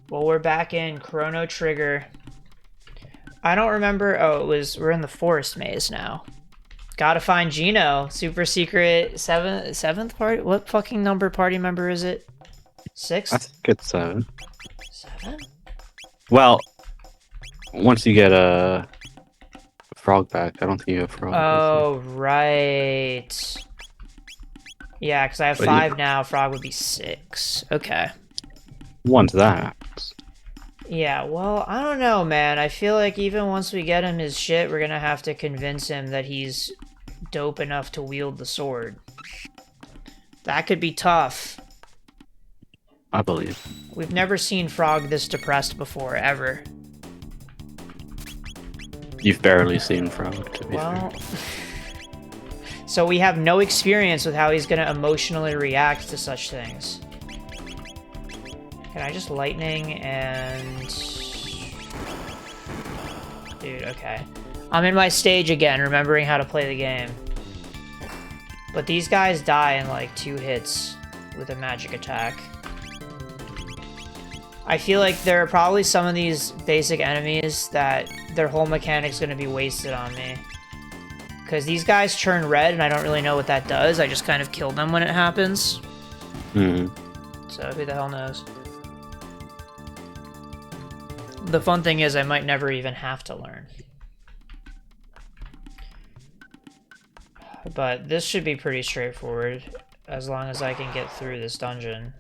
Well, we're back in Chrono Trigger. I don't remember. Oh, we're in the forest maze now. Gotta find Gino. Super secret seventh party. What fucking number party member is it? I Sixth? think it's 7. Seven? Well, once you get a frog back, I don't think you have frog. Oh, right. Yeah, because I have But 5 now. Frog would be 6. Okay. once that. Yeah, well, I don't know, man. I feel like even once we get him his shit, we're gonna have to convince him that he's dope enough to wield the sword. That could be tough. I believe. We've never seen Frog this depressed before, ever. You've barely seen frog, to be Well, fair. so we have no experience with how he's gonna emotionally react to such things. Can I just lightning and... Dude, okay. I'm in my stage again, remembering how to play the game. But these guys die in like 2 hits with a magic attack. I feel like there are probably some of these basic enemies that their whole mechanic's gonna be wasted on me. Because these guys turn red and I don't really know what that does. I just kind of kill them when it happens. Hmm. So who the hell knows? The fun thing is I might never even have to learn. But this should be pretty straightforward, as long as I can get through this dungeon.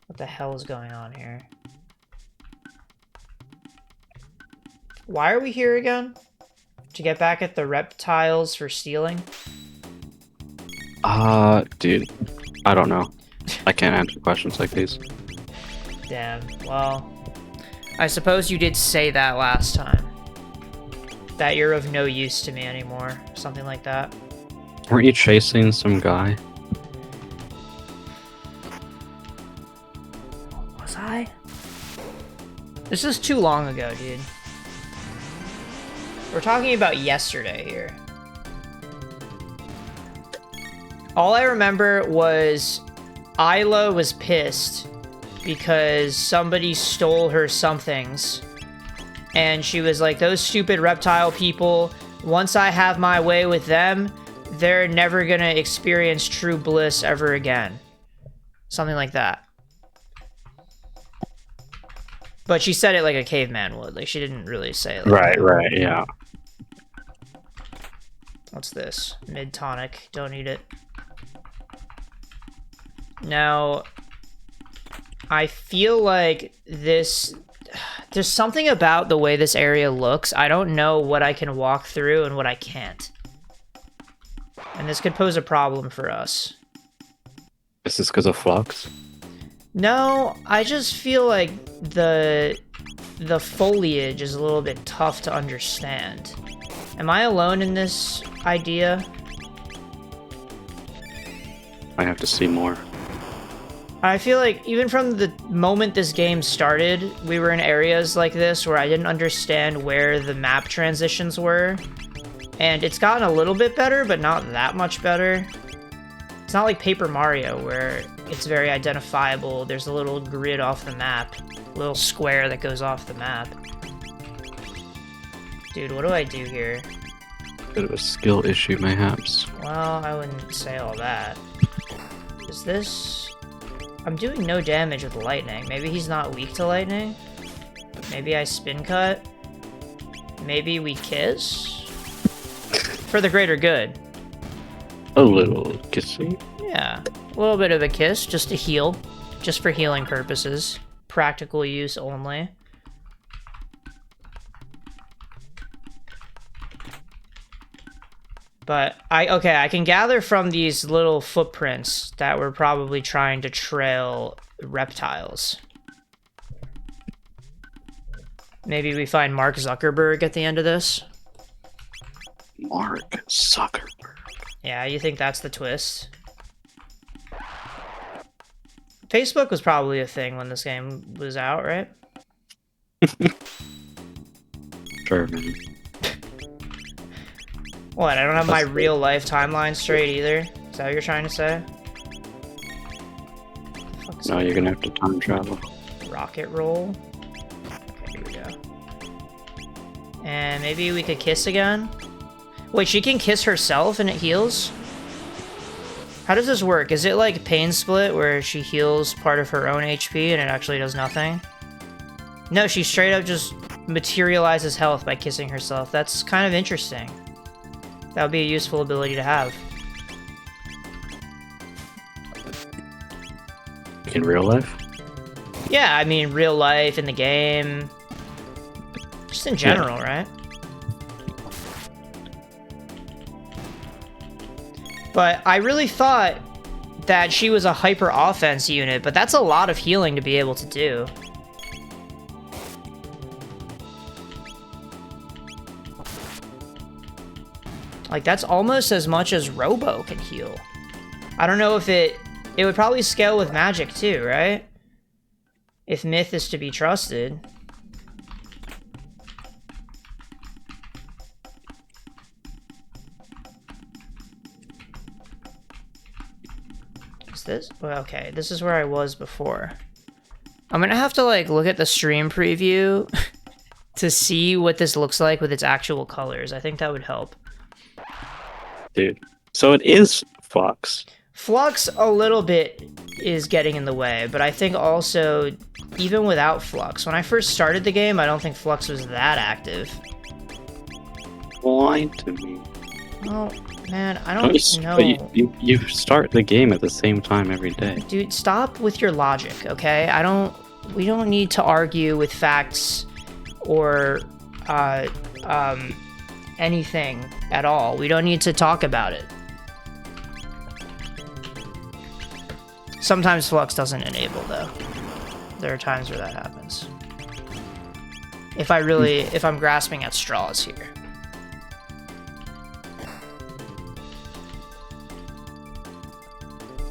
What the hell is going on here? Why are we here again? To get back at the reptiles for stealing? Dude, I don't know. I can't answer questions like these. Damn, well... I suppose you did say that last time. That you're of no use to me anymore. Something like that. Weren't you chasing some guy? Was I? This is too long ago, dude. We're talking about yesterday here. All I remember was Isla was pissed because somebody stole her somethings. And she was like, those stupid reptile people, once I have my way with them, they're never gonna experience true bliss ever again. Something like that. But she said it like a caveman would. Like, she didn't really say it like that. Right, yeah. What's this? Mid-tonic. Don't need it. Now, I feel like this... There's something about the way this area looks. I don't know what I can walk through and what I can't. And this could pose a problem for us. Is this because of flux? No, I just feel like the foliage is a little bit tough to understand. Am I alone in this idea? I have to see more. I feel like even from the moment this game started, we were in areas like this where I didn't understand where the map transitions were. And it's gotten a little bit better, but not that much better. It's not like Paper Mario where it's very identifiable. There's a little grid off the map, a little square that goes off the map. Dude, what do I do here? Bit of a skill issue, mayhaps. Well, I wouldn't say all that. Is this... I'm doing no damage with lightning. Maybe he's not weak to lightning? Maybe I spin cut? Maybe we kiss? For the greater good. A little kissy. Yeah, a little bit of a kiss, just to heal. Just for healing purposes. Practical use only. But, I can gather from these little footprints that we're probably trying to trail reptiles. Maybe we find Mark Zuckerberg at the end of this? Mark Zuckerberg. Yeah, you think that's the twist? Facebook was probably a thing when this game was out, right? Sure, man. What, I don't have my real life timeline straight either? Is that what you're trying to say? No, you're gonna have to time travel. rocket roll. Okay, here we go. And maybe we could kiss again? Wait, she can kiss herself and it heals? How does this work? Is it like Pain Split where she heals part of her own HP and it actually does nothing? No, she straight up just materializes health by kissing herself. That's kind of interesting. That would be a useful ability to have. In real life? Yeah, I mean, real life, in the game. Just in general, right? But I really thought that she was a hyper offense unit, but that's a lot of healing to be able to do. Like, that's almost as much as Robo can heal. I don't know if it would probably scale with magic too, right? If Myth is to be trusted. Is this? Well, okay, this is where I was before. I'm gonna have to, like, look at the stream preview to see what this looks like with its actual colors. I think that would help. Dude. So it is Flux. Flux a little bit is getting in the way, but I think also, even without Flux, when I first started the game, I don't think Flux was that active. Lied to me. Oh, man, I don't know. But you start the game at the same time every day. Dude, stop with your logic, okay? We don't need to argue with facts or, anything at all. We don't need to talk about it. Sometimes Flux doesn't enable, though. There are times where that happens. If I'm grasping at straws here.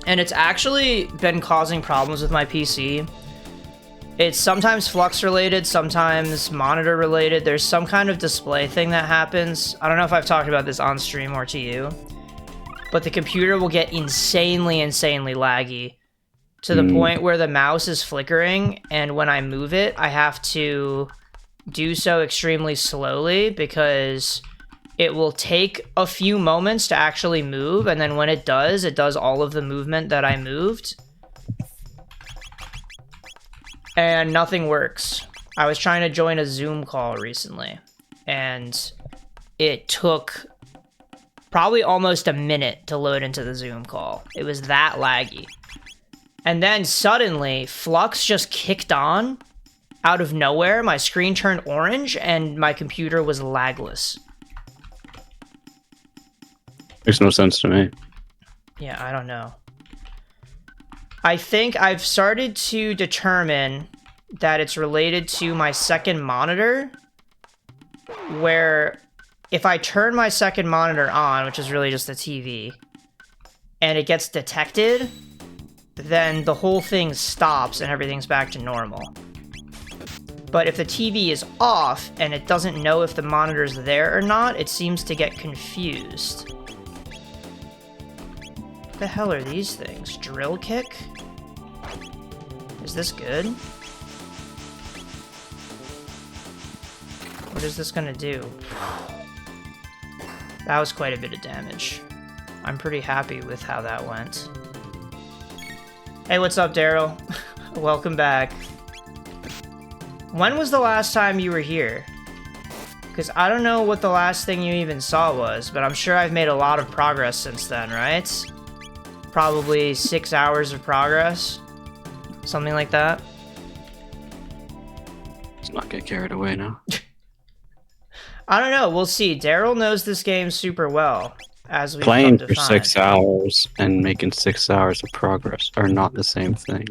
And it's actually been causing problems with my PC. It's sometimes Flux related, sometimes monitor related. There's some kind of display thing that happens. I don't know if I've talked about this on stream or to you, but the computer will get insanely laggy to the point where the mouse is flickering, and when I move it, I have to do so extremely slowly because it will take a few moments to actually move, and then when it does all of the movement that I moved. And nothing works. I was trying to join a Zoom call recently, and it took probably almost a minute to load into the Zoom call. It was that laggy. And then suddenly, Flux just kicked on out of nowhere. My screen turned orange, and my computer was lagless. Makes no sense to me. Yeah, I don't know. I think I've started to determine that it's related to my second monitor, where if I turn my second monitor on, which is really just the TV, and it gets detected, then the whole thing stops and everything's back to normal. But if the TV is off and it doesn't know if the monitor's there or not, it seems to get confused. What the hell are these things? Drill kick? Is this good? What is this gonna do? That was quite a bit of damage. I'm pretty happy with how that went. Hey, what's up, Daryl? Welcome back. When was the last time you were here? Because I don't know what the last thing you even saw was, but I'm sure I've made a lot of progress since then, right? Probably 6 hours of progress. Something like that. Let's not get carried away now. I don't know. We'll see. Daryl knows this game super well, as we Playing for 6 hours and making 6 hours of progress are not the same thing.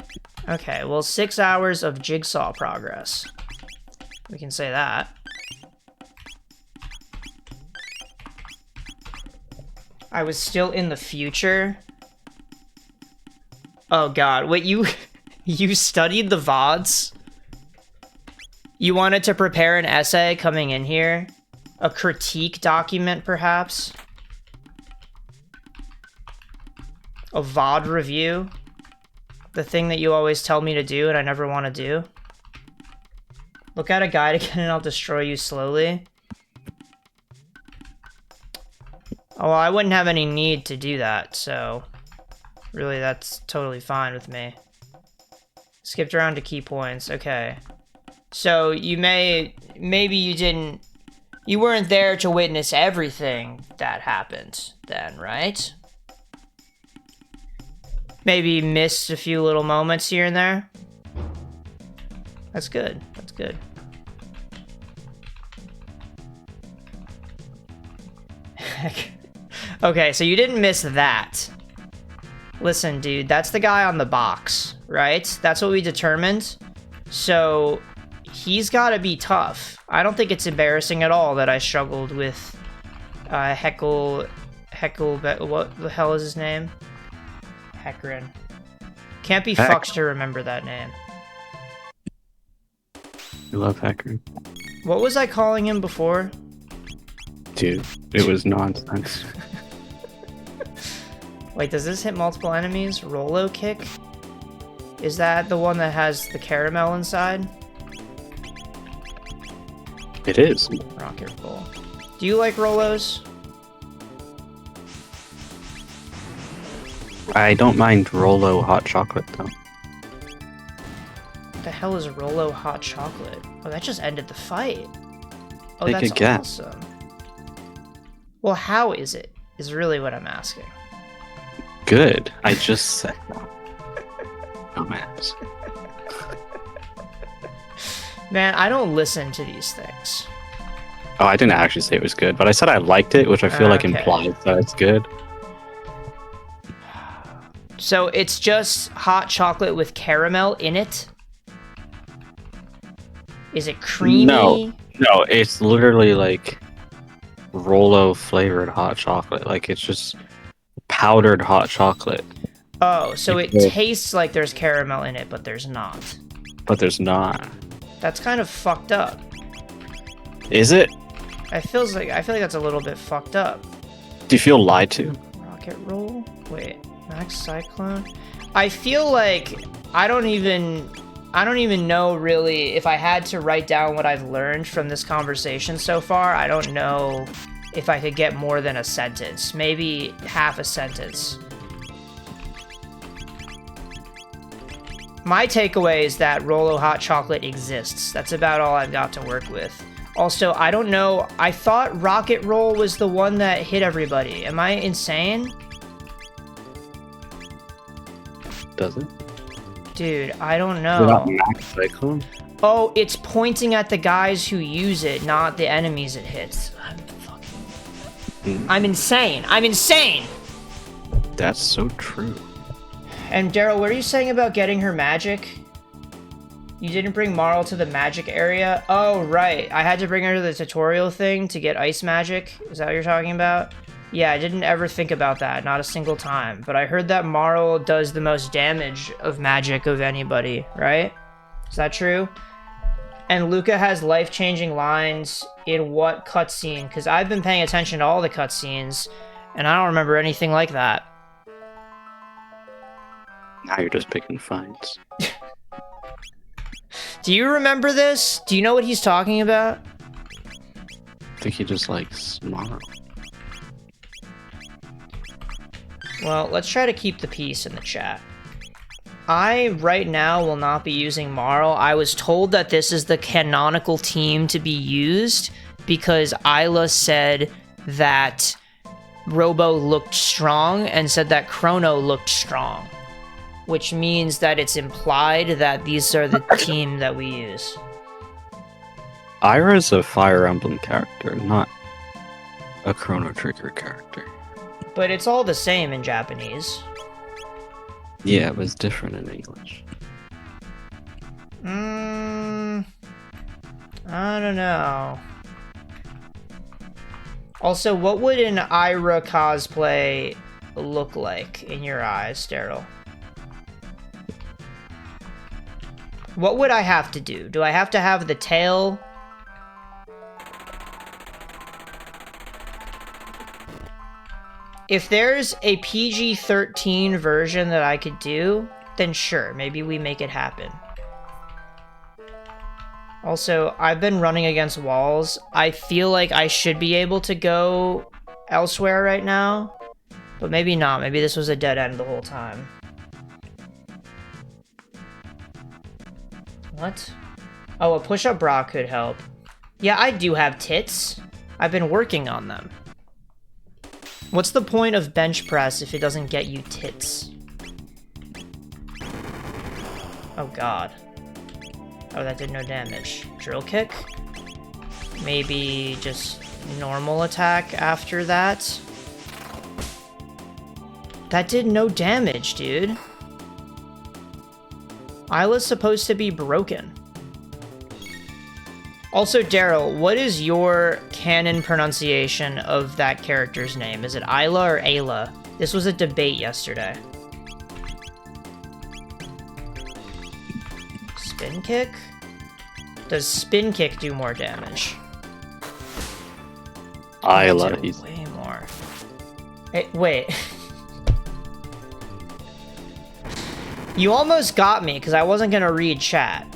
Okay, well, 6 hours of jigsaw progress. We can say that. I was still in the future. Oh god, wait, you studied the VODs? You wanted to prepare an essay coming in here? A critique document, perhaps? A VOD review? The thing that you always tell me to do and I never want to do? Look at a guide again and I'll destroy you slowly. Oh, well, I wouldn't have any need to do that, so... Really, that's totally fine with me. Skipped around to key points, okay. So, maybe you weren't there to witness everything that happened then, right? Maybe you missed a few little moments here and there? That's good, that's good. Okay, so you didn't miss that. Listen, dude, that's the guy on the box, right? That's what we determined. So, he's gotta be tough. I don't think it's embarrassing at all that I struggled with Heckle, what the hell is his name? Heckrin. Can't be fucked to remember that name. I love Heckrin. What was I calling him before? Dude, it was nonsense. Wait, does this hit multiple enemies? Rolo kick? Is that the one that has the caramel inside? It is. Rocket roll. Do you like Rolos? I don't mind Rolo hot chocolate though. What the hell is Rolo hot chocolate? Oh, that just ended the fight. Oh, Take a that's guess. awesome. Well, how is it? Is really what I'm asking. Good. I just said that. Dumbass. Man, I don't listen to these things. Oh, I didn't actually say it was good, but I said I liked it, which I feel like Okay. implies that it's good. So it's just hot chocolate with caramel in it? Is it creamy? No, it's literally like Rolo flavored hot chocolate. Like it's just powdered hot chocolate. Oh, so it Yeah. tastes like there's caramel in it, but there's not. But there's not. That's kind of fucked up. Is it? I feel like that's a little bit fucked up. Do you feel lied to? Rocket roll? Wait, max cyclone? I feel like I don't even know really if I had to write down what I've learned from this conversation so far. I don't know if I could get more than a sentence, maybe half a sentence. My takeaway is that Rolo hot chocolate exists. That's about all I've got to work with. Also, I don't know. I thought Rocket Roll was the one that hit everybody. Am I insane? Does it? Dude, I don't Without know. max cyclone? Oh, it's pointing at the guys who use it, not the enemies it hits. I'm insane. I'm insane! That's so true. And Daryl, what are you saying about getting her magic? You didn't bring Marl to the magic area? Oh, right. I had to bring her to the tutorial thing to get ice magic. Is that what you're talking about? Yeah, I didn't ever think about that. Not a single time. But I heard that Marl does the most damage of magic of anybody, right? Is that true? And Luca has life-changing lines in what cutscene? Because I've been paying attention to all the cutscenes, and I don't remember anything like that. Now you're just picking fights. Do you remember this? Do you know what he's talking about? I think he just likes Marl. Well, let's try to keep the peace in the chat. I, right now, will not be using Marl. I was told that this is the canonical team to be used because Isla said that Robo looked strong and said that Chrono looked strong, which means that it's implied that these are the team that we use. Ira's a Fire Emblem character, not a Chrono Trigger character. But it's all the same in Japanese. Yeah, it was different in English. I don't know. Also, what would an Ira cosplay look like in your eyes, Daryl? What would I have to do? Do I have to have the tail? If there's a PG-13 version that I could do, then sure, maybe we make it happen. Also, I've been running against walls. I feel like I should be able to go elsewhere right now, but maybe not. Maybe this was a dead end the whole time. What? Oh, a push-up bra could help. Yeah, I do have tits. I've been working on them. What's the point of bench press if it doesn't get you tits? Oh god. Oh, that did no damage. Drill kick? Maybe just normal attack after that? That did no damage, dude. Isla's supposed to be broken. Also, Daryl, what is your canon pronunciation of that character's name? Is it Isla or Ayla? This was a debate yesterday. Spin kick? Does spin kick do more damage? Isla. Way more. Hey, wait. You almost got me because I wasn't gonna read chat.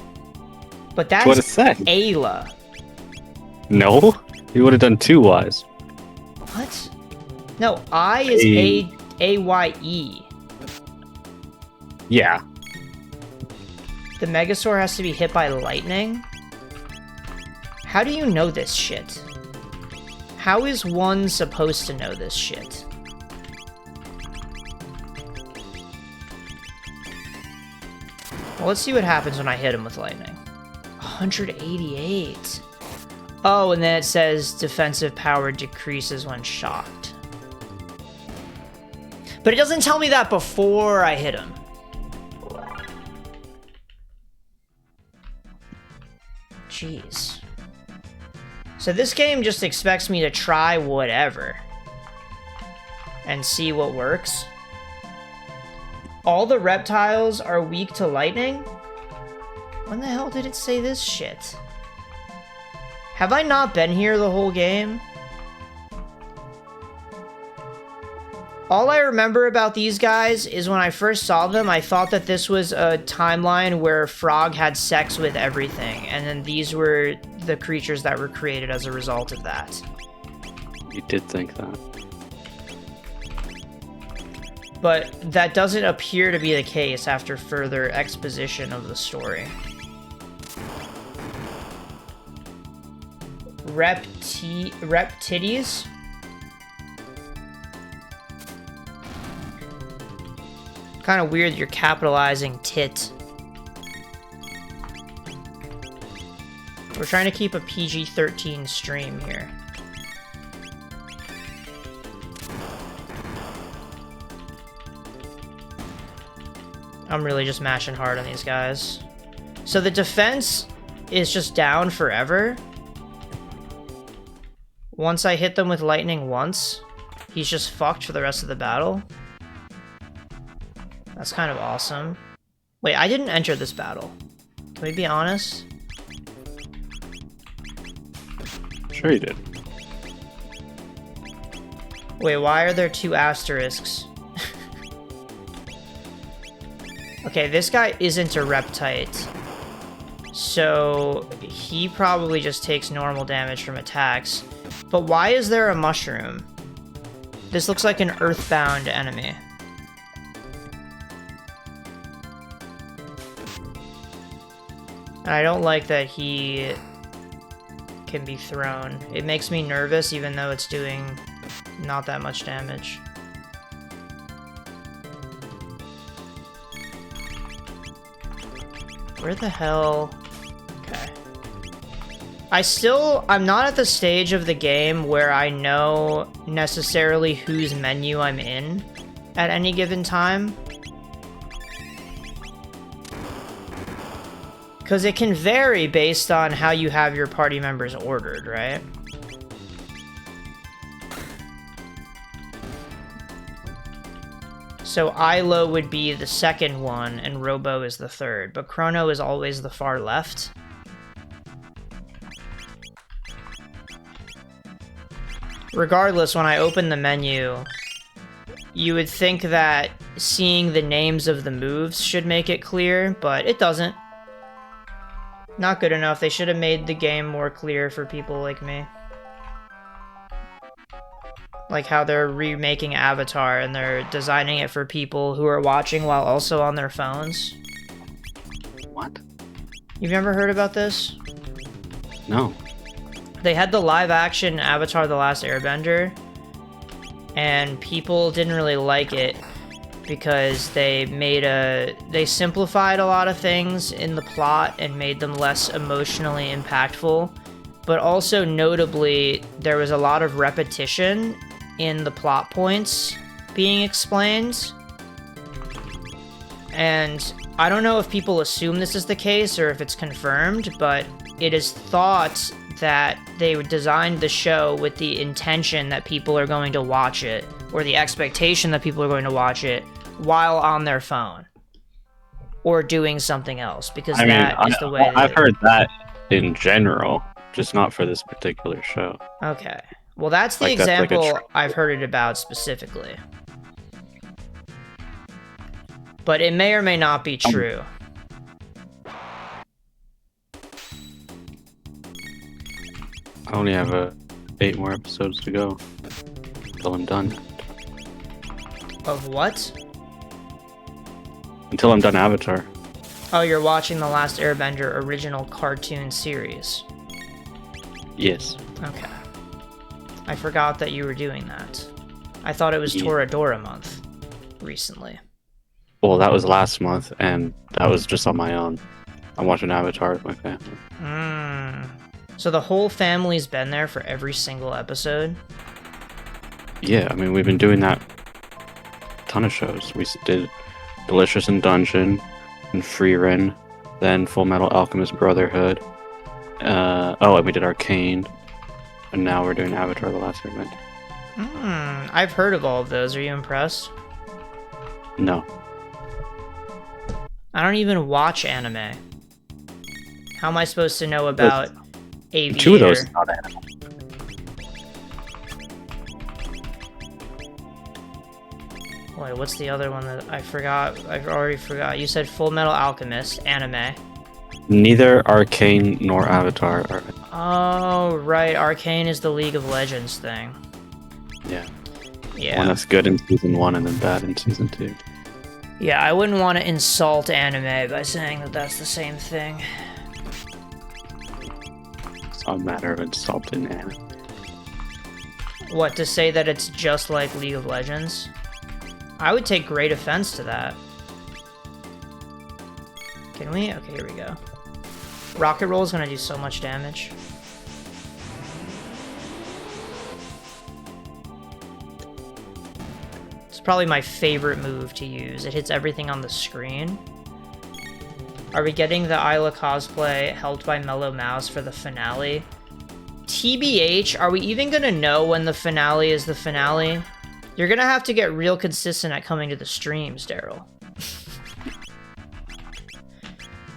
But that's what it said. Ayla. No, you would have done 2 Y's. What? No, I is A-Y-E. Yeah. The Megasaur has to be hit by lightning? How do you know this shit? How is one supposed to know this shit? Well, let's see what happens when I hit him with lightning. 188. Oh, and then it says defensive power decreases when shocked. But it doesn't tell me that before I hit him. Jeez. So this game just expects me to try whatever. And see what works. All the reptiles are weak to lightning? When the hell did it say this shit? Have I not been here the whole game? All I remember about these guys is when I first saw them, I thought that this was a timeline where Frog had sex with everything, and then these were the creatures that were created as a result of that. You did think that. But that doesn't appear to be the case after further exposition of the story. Reptides? Kind of weird you're capitalizing tit. We're trying to keep a PG-13 stream here. I'm really just mashing hard on these guys. So the defense is just down forever. Once I hit them with lightning once, he's just fucked for the rest of the battle. That's kind of awesome. Wait, I didn't enter this battle. Can we be honest? Sure you did. Wait, why are there 2 asterisks? Okay, this guy isn't a reptite. So he probably just takes normal damage from attacks. But why is there a mushroom? This looks like an earthbound enemy. And I don't like that he can be thrown. It makes me nervous even though it's doing not that much damage. Where the hell? Okay. I'm not at the stage of the game where I know necessarily whose menu I'm in at any given time. Because it can vary based on how you have your party members ordered, right? So Ilo would be the second one, and Robo is the third, but Chrono is always the far left. Regardless, when I open the menu, you would think that seeing the names of the moves should make it clear, but it doesn't. Not good enough. They should have made the game more clear for people like me. Like how they're remaking Avatar and they're designing it for people who are watching while also on their phones. What? You've never heard about this? No. They had the live-action Avatar: The Last Airbender, and people didn't really like it because they simplified a lot of things in the plot and made them less emotionally impactful. But also, notably, there was a lot of repetition in the plot points being explained. And I don't know if people assume this is the case or if it's confirmed, but it is thought that they designed the show with the intention that people are going to watch it, or the expectation that people are going to watch it while on their phone or doing something else, because that is the way I've heard that in general, just not for this particular show. Okay. Well, that's the example I've heard it about specifically. But it may or may not be true. I only have 8 more episodes to go until I'm done. Of what? Until I'm done Avatar. Oh, you're watching the Last Airbender original cartoon series. Yes. Okay. I forgot that you were doing that. I thought it was Toradora month recently. Well, that was last month, and that was just on my own. I'm watching Avatar with my family. So the whole family's been there for every single episode? Yeah, I mean, we've been doing that a ton of shows. We did Delicious in Dungeon, and Frieren, then Full Metal Alchemist Brotherhood. And we did Arcane, and now we're doing Avatar: The Last Airbender. I've heard of all of those. Are you impressed? No. I don't even watch anime. How am I supposed to know about Aviator? 2 of those is not anime. Wait, what's the other one that I forgot? I already forgot. You said Full Metal Alchemist, anime. Neither Arcane nor Avatar are. Oh, right. Arcane is the League of Legends thing. Yeah. Yeah. One that's good in season 1 and then bad in season 2. Yeah, I wouldn't want to insult anime by saying that that's the same thing. It's not a matter of insulting anime. What, to say that it's just like League of Legends? I would take great offense to that. Can we? Okay, here we go. Rocket Roll is gonna do so much damage. It's probably my favorite move to use. It hits everything on the screen. Are we getting the Isla cosplay helped by Mellow Mouse for the finale? TBH, are we even gonna know when the finale is the finale? You're gonna have to get real consistent at coming to the streams, Daryl.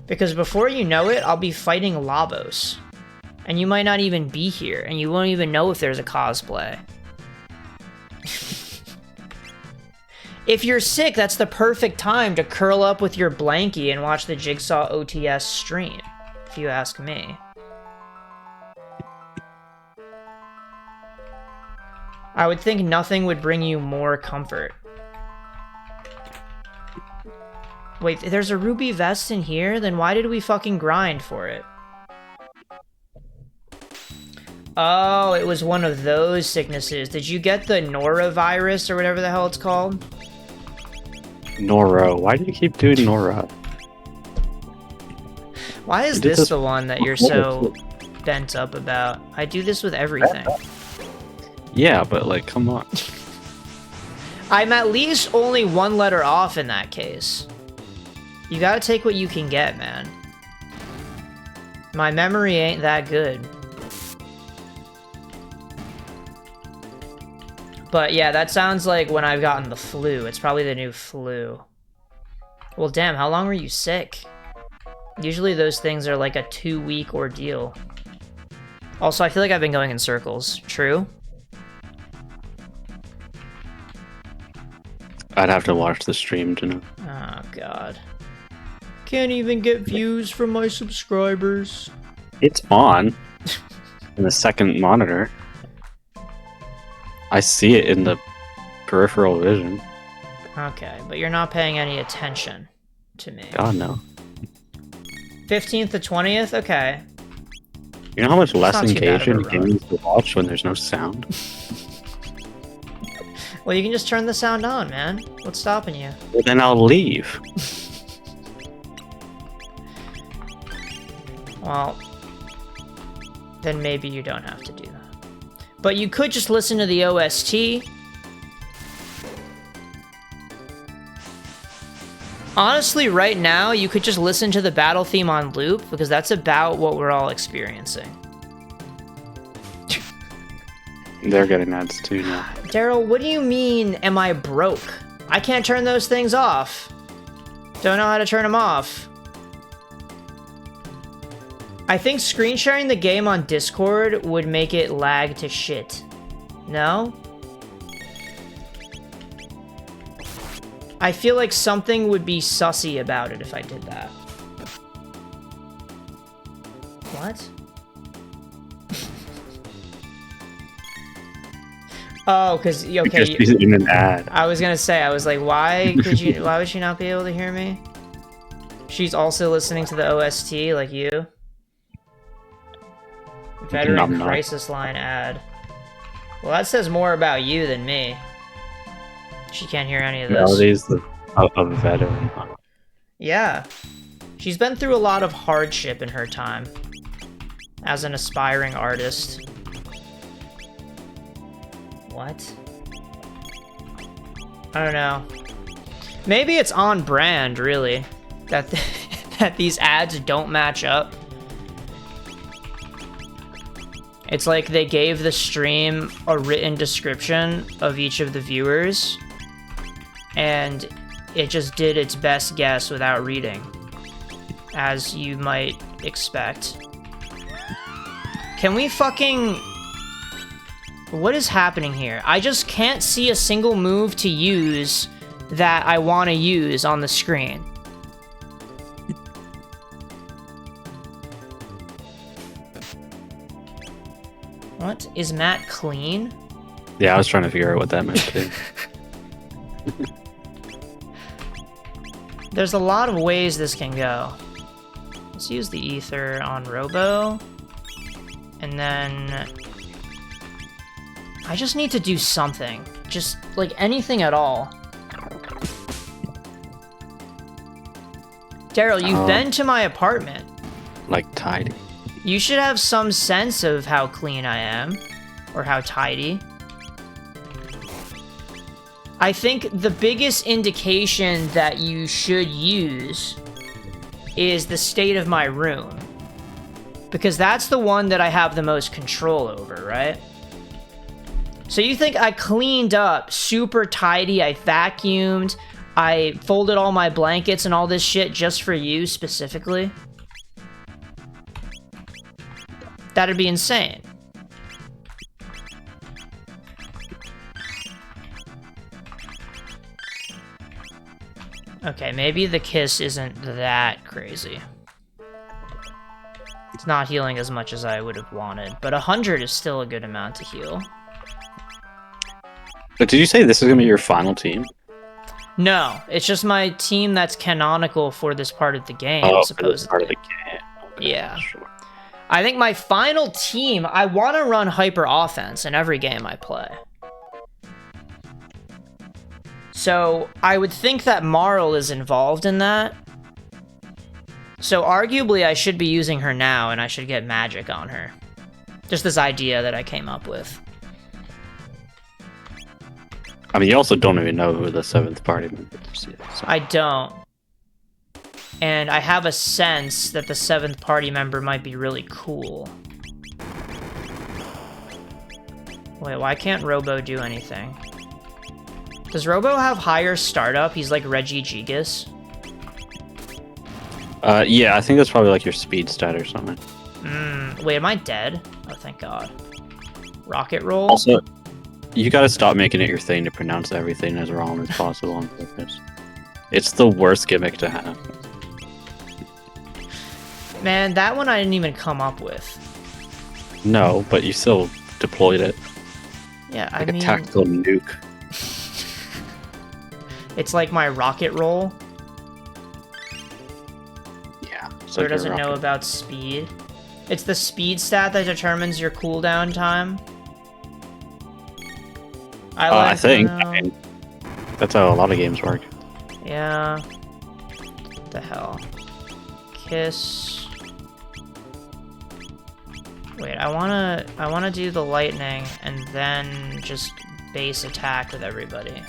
Because before you know it, I'll be fighting Lavos. And you might not even be here, and you won't even know if there's a cosplay. If you're sick, that's the perfect time to curl up with your blankie and watch the Jigsaw OTS stream, if you ask me. I would think nothing would bring you more comfort. Wait, there's a ruby vest in here? Then why did we fucking grind for it? Oh, it was one of those sicknesses. Did you get the norovirus or whatever the hell it's called? Noro. Why do you keep doing Noro? Why is this the one that you're so bent up about? I do this with everything. Yeah, but like, come on. I'm at least only one letter off in that case. You gotta take what you can get, man. My memory ain't that good. But yeah, that sounds like when I've gotten the flu. It's probably the new flu. Well, damn, how long were you sick? Usually those things are like a 2-week ordeal. Also, I feel like I've been going in circles. True? I'd have to watch the stream to know. Oh, God. Can't even get views from my subscribers. It's on in the second monitor. I see it in the peripheral vision. Okay, but you're not paying any attention to me. God, no. 15th to 20th? Okay. You know how much less not too bad of a engaging run. games to watch when there's no sound? Well, you can just turn the sound on, man. What's stopping you? Well, then I'll leave. Well, then maybe you don't have to do that. But you could just listen to the OST. Honestly, right now, you could just listen to the battle theme on loop, because that's about what we're all experiencing. They're getting ads too now. Daryl, what do you mean, am I broke? I can't turn those things off. Don't know how to turn them off. I think screen sharing the game on Discord would make it lag to shit. No? I feel like something would be sussy about it if I did that. What? Oh, because, okay. Because she's in an ad. I was gonna say, I was like, why would she not be able to hear me? She's also listening to the OST, like you. Veteran Crisis Line ad. Well, that says more about you than me. She can't hear any of this. Melody's a veteran. Yeah. She's been through a lot of hardship in her time as an aspiring artist. What? I don't know. Maybe it's on brand, really, that that these ads don't match up. It's like they gave the stream a written description of each of the viewers, and it just did its best guess without reading, as you might expect. Can we fucking... What is happening here? I just can't see a single move to use that I want to use on the screen. What? Is Matt clean? Yeah, I was trying to figure out what that meant too. There's a lot of ways this can go. Let's use the ether on Robo. And then... I just need to do something. Just, like, anything at all. Daryl, you've been to my apartment. Like tidy. You should have some sense of how clean I am. Or how tidy. I think the biggest indication that you should use is the state of my room. Because that's the one that I have the most control over, right? So you think I cleaned up super tidy, I vacuumed, I folded all my blankets and all this shit just for you specifically? That'd be insane. Okay, maybe the kiss isn't that crazy. It's not healing as much as I would have wanted, but 100 is still a good amount to heal. But did you say this is going to be your final team? No, it's just my team that's canonical for this part of the game, supposedly. Part of the game. Okay, yeah. Sure. I think my final team, I want to run hyper offense in every game I play. So I would think that Marl is involved in that. So arguably I should be using her now and I should get magic on her. Just this idea that I came up with. I mean, you also don't even know who the 7th party members is. So. I don't. And I have a sense that the 7th party member might be really cool. Wait, why can't Robo do anything? Does Robo have higher startup? He's like Reggie Gigas. Yeah, I think that's probably like your speed stat or something. Wait, am I dead? Oh, thank God. Rocket roll? Also, you gotta stop making it your thing to pronounce everything as wrong as possible on purpose. It's the worst gimmick to have. Man, that one I didn't even come up with. No, but you still deployed it. Yeah, Like I mean... a tactical nuke. It's like my rocket roll. Yeah. So it doesn't know about speed. It's the speed stat that determines your cooldown time. I think. I mean, that's how a lot of games work. Yeah. What the hell? Kiss. Wait, I wanna do the lightning and then just base attack with everybody.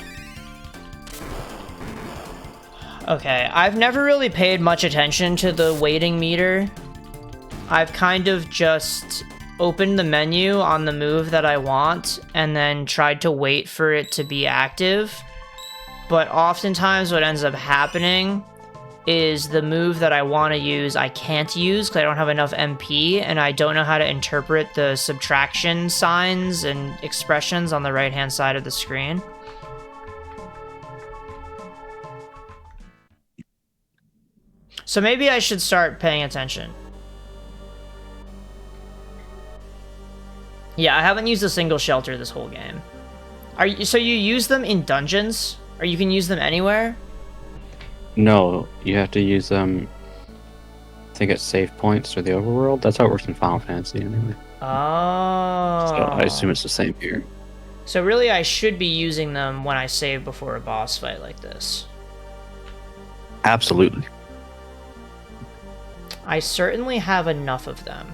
Okay, I've never really paid much attention to the weighting meter. I've kind of just opened the menu on the move that I want and then tried to wait for it to be active. But oftentimes what ends up happening is the move that I want to use I can't use because I don't have enough MP and I don't know how to interpret the subtraction signs and expressions on the right-hand side of the screen. So maybe I should start paying attention. Yeah, I haven't used a single shelter this whole game. So you use them in dungeons? Or you can use them anywhere? No, you have to use them, I think, at save points or the overworld. That's how it works in Final Fantasy anyway. Oh. So I assume it's the same here. So really I should be using them when I save before a boss fight like this. Absolutely. I certainly have enough of them.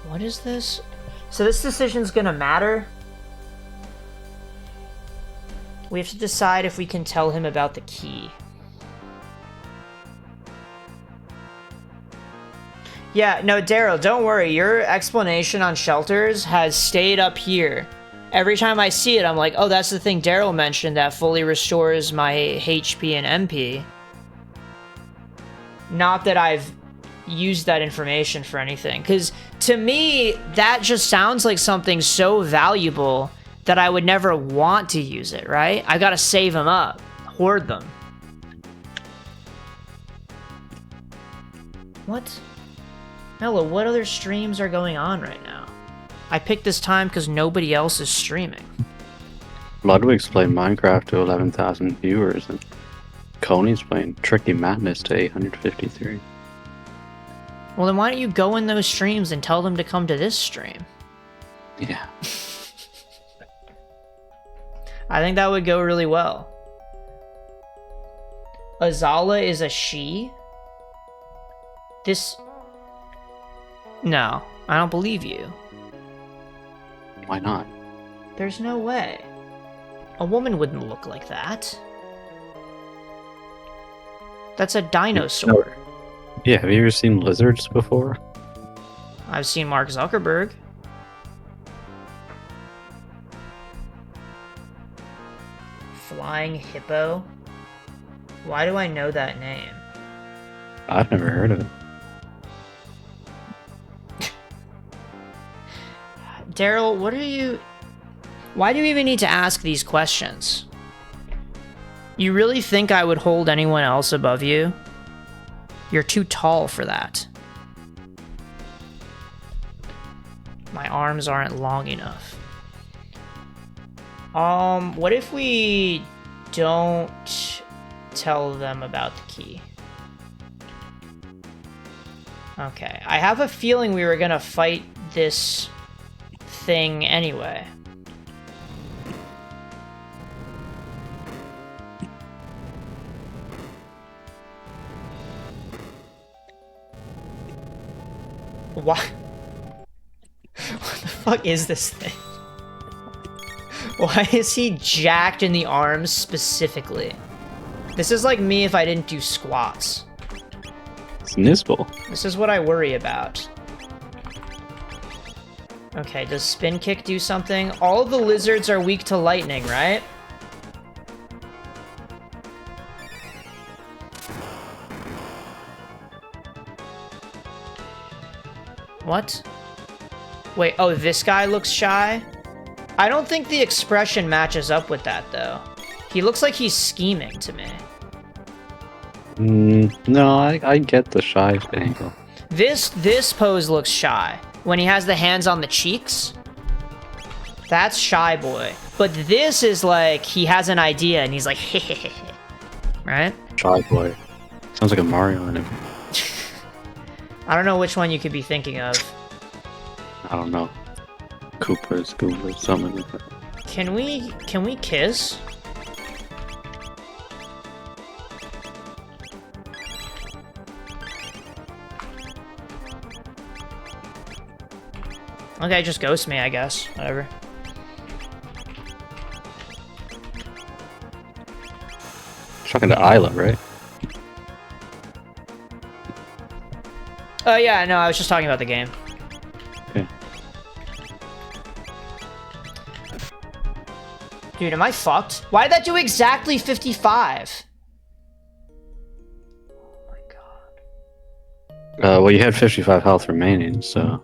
What is this? So this decision's gonna matter? We have to decide if we can tell him about the key. Yeah, no, Daryl, don't worry. Your explanation on shelters has stayed up here. Every time I see it, I'm like, oh, that's the thing Daryl mentioned that fully restores my HP and MP. Not that I've used that information for anything. Because to me, that just sounds like something so valuable that I would never want to use it, right? I gotta save them up, hoard them. What? Mello, what other streams are going on right now? I picked this time because nobody else is streaming. Ludwig's playing Minecraft to 11,000 viewers, and Coney's playing Tricky Madness to 853. Well, then why don't you go in those streams and tell them to come to this stream? Yeah. I think that would go really well. Azala is a she? This... No, I don't believe you. Why not? There's no way. A woman wouldn't look like that. That's a dinosaur. Yeah, have you ever seen lizards before? I've seen Mark Zuckerberg. Flying Hippo? Why do I know that name? I've never heard of it. Daryl, what are you... Why do you even need to ask these questions? You really think I would hold anyone else above you? You're too tall for that. My arms aren't long enough. What if we don't tell them about the key? Okay, I have a feeling we were gonna fight this thing anyway. What? What the fuck is this thing? Why is he jacked in the arms specifically? This is like me if I didn't do squats. It's Nisbel. This is what I worry about. Okay, does spin kick do something? All of the lizards are weak to lightning, right? What? Wait, oh, this guy looks shy? I don't think the expression matches up with that, though. He looks like he's scheming to me. No, I get the shy angle. This pose looks shy. When he has the hands on the cheeks, that's shy boy. But this is like he has an idea and he's like, right? Shy boy. Sounds like a Mario enemy. I don't know which one you could be thinking of. I don't know. Koopas, something like that. Can we kiss? Okay, just ghost me, I guess. Whatever. Talking to Isla, right? Oh yeah, no, I was just talking about the game. Okay. Dude, am I fucked? Why did that do exactly 55? Oh my god. Well, you had 55 health remaining, so...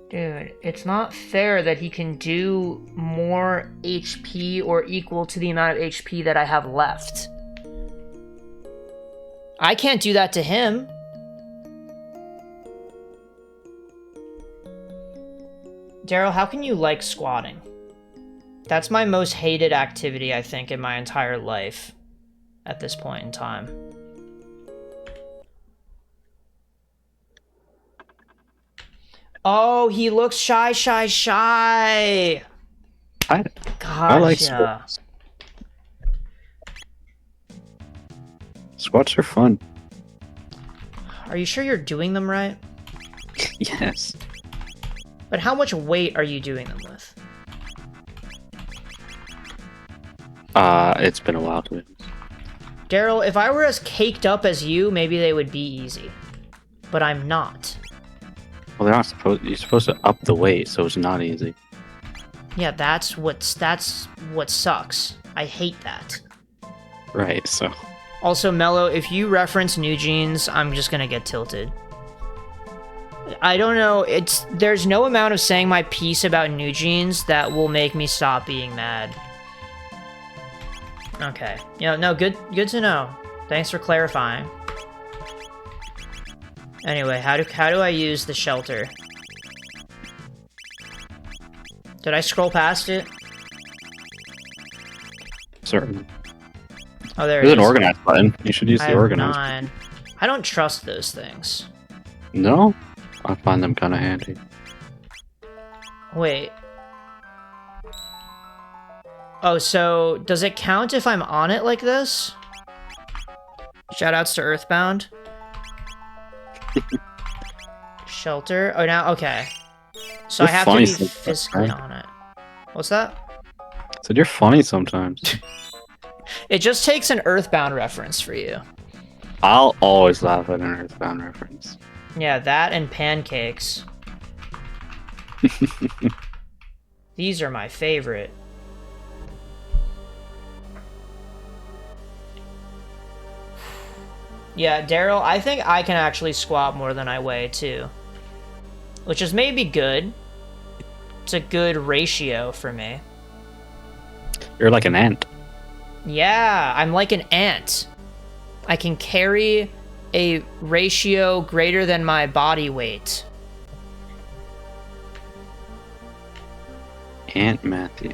Dude, it's not fair that he can do more HP or equal to the amount of HP that I have left. I can't do that to him. Daryl, how can you like squatting? That's my most hated activity, I think, in my entire life at this point in time. Oh, he looks shy. I Gotcha. like squats. Squats are fun. Are you sure you're doing them right? Yes. But how much weight are you doing them with? It's been a while to be honest. Daryl, if I were as caked up as you, maybe they would be easy. But I'm not. Well, they're not supposed. You're supposed to up the weight, so it's not easy. Yeah, that's what sucks. I hate that. Right. So. Also, Mello, if you reference New Jeans, I'm just gonna get tilted. I don't know. There's no amount of saying my piece about New Jeans that will make me stop being mad. Okay. No, good to know. Thanks for clarifying. Anyway, how do I use the shelter? Did I scroll past it? Certainly. Oh, there it There's is. an organize button. You should use I the have organize. 9. I don't trust those things. No, I find them kind of handy. Wait. Oh, so does it count if I'm on it like this? Shoutouts to Earthbound. Shelter. Oh, now, okay. So You're I have to funny be sometimes, physically right? on it. What's that? So you're funny sometimes. It just takes an Earthbound reference for you. I'll always laugh at an Earthbound reference. Yeah, that and pancakes. These are my favorite. Yeah, Daryl, I think I can actually squat more than I weigh, too. Which is maybe good. It's a good ratio for me. You're like an ant. Yeah, I'm like an ant. I can carry a ratio greater than my body weight. Ant Matthew.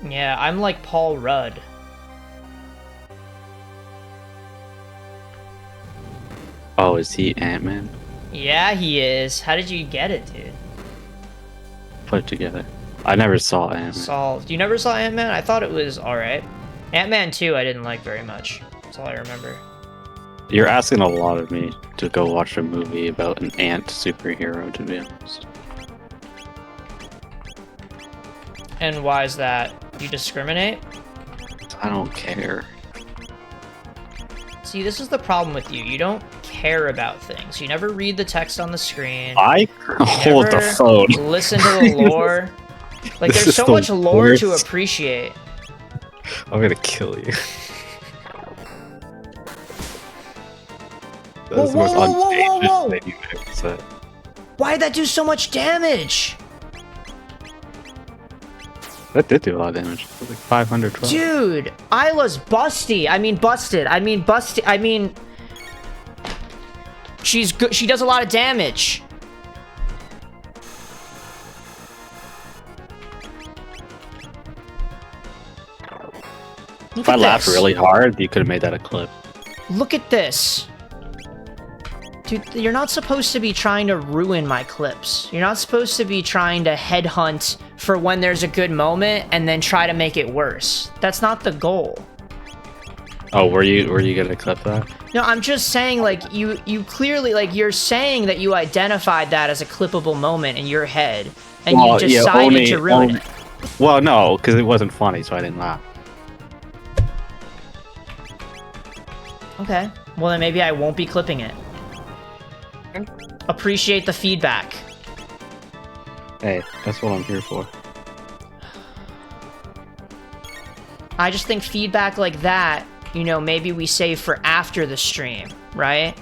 Yeah, I'm like Paul Rudd. Oh, is he Ant-Man? Yeah, he is. How did you get it, dude? Put it together. I never saw Ant-Man. Solved. You never saw Ant-Man? I thought it was alright. Ant-Man 2 I didn't like very much. That's all I remember. You're asking a lot of me to go watch a movie about an ant superhero, to be honest. And why is that? You discriminate? I don't care. See, this is the problem with you. You don't care about things. You never read the text on the screen. I hold the Never phone. Listen to the lore. Like, This there's is so the much lore to worst. appreciate. I'm gonna kill you. Whoa, That's the most whoa, whoa, whoa, whoa. undangerous thing you've ever said. Why did that do so much damage? That did do a lot of damage. It was like 512. Dude, Isla's busty. I mean busted. I mean busted. I mean... She's good. She does a lot of damage. If I laughed really hard, you could have made that a clip. Look at this. Dude, you're not supposed to be trying to ruin my clips. You're not supposed to be trying to headhunt for when there's a good moment and then try to make it worse. That's not the goal. Oh, were you gonna clip that? No, I'm just saying, like, you clearly, like, you're saying that you identified that as a clippable moment in your head, and you decided to ruin it. Well, no, because it wasn't funny, so I didn't laugh. Okay. Well, then maybe I won't be clipping it. Appreciate the feedback. Hey, that's what I'm here for. I just think feedback like that, you know, maybe we save for after the stream, right?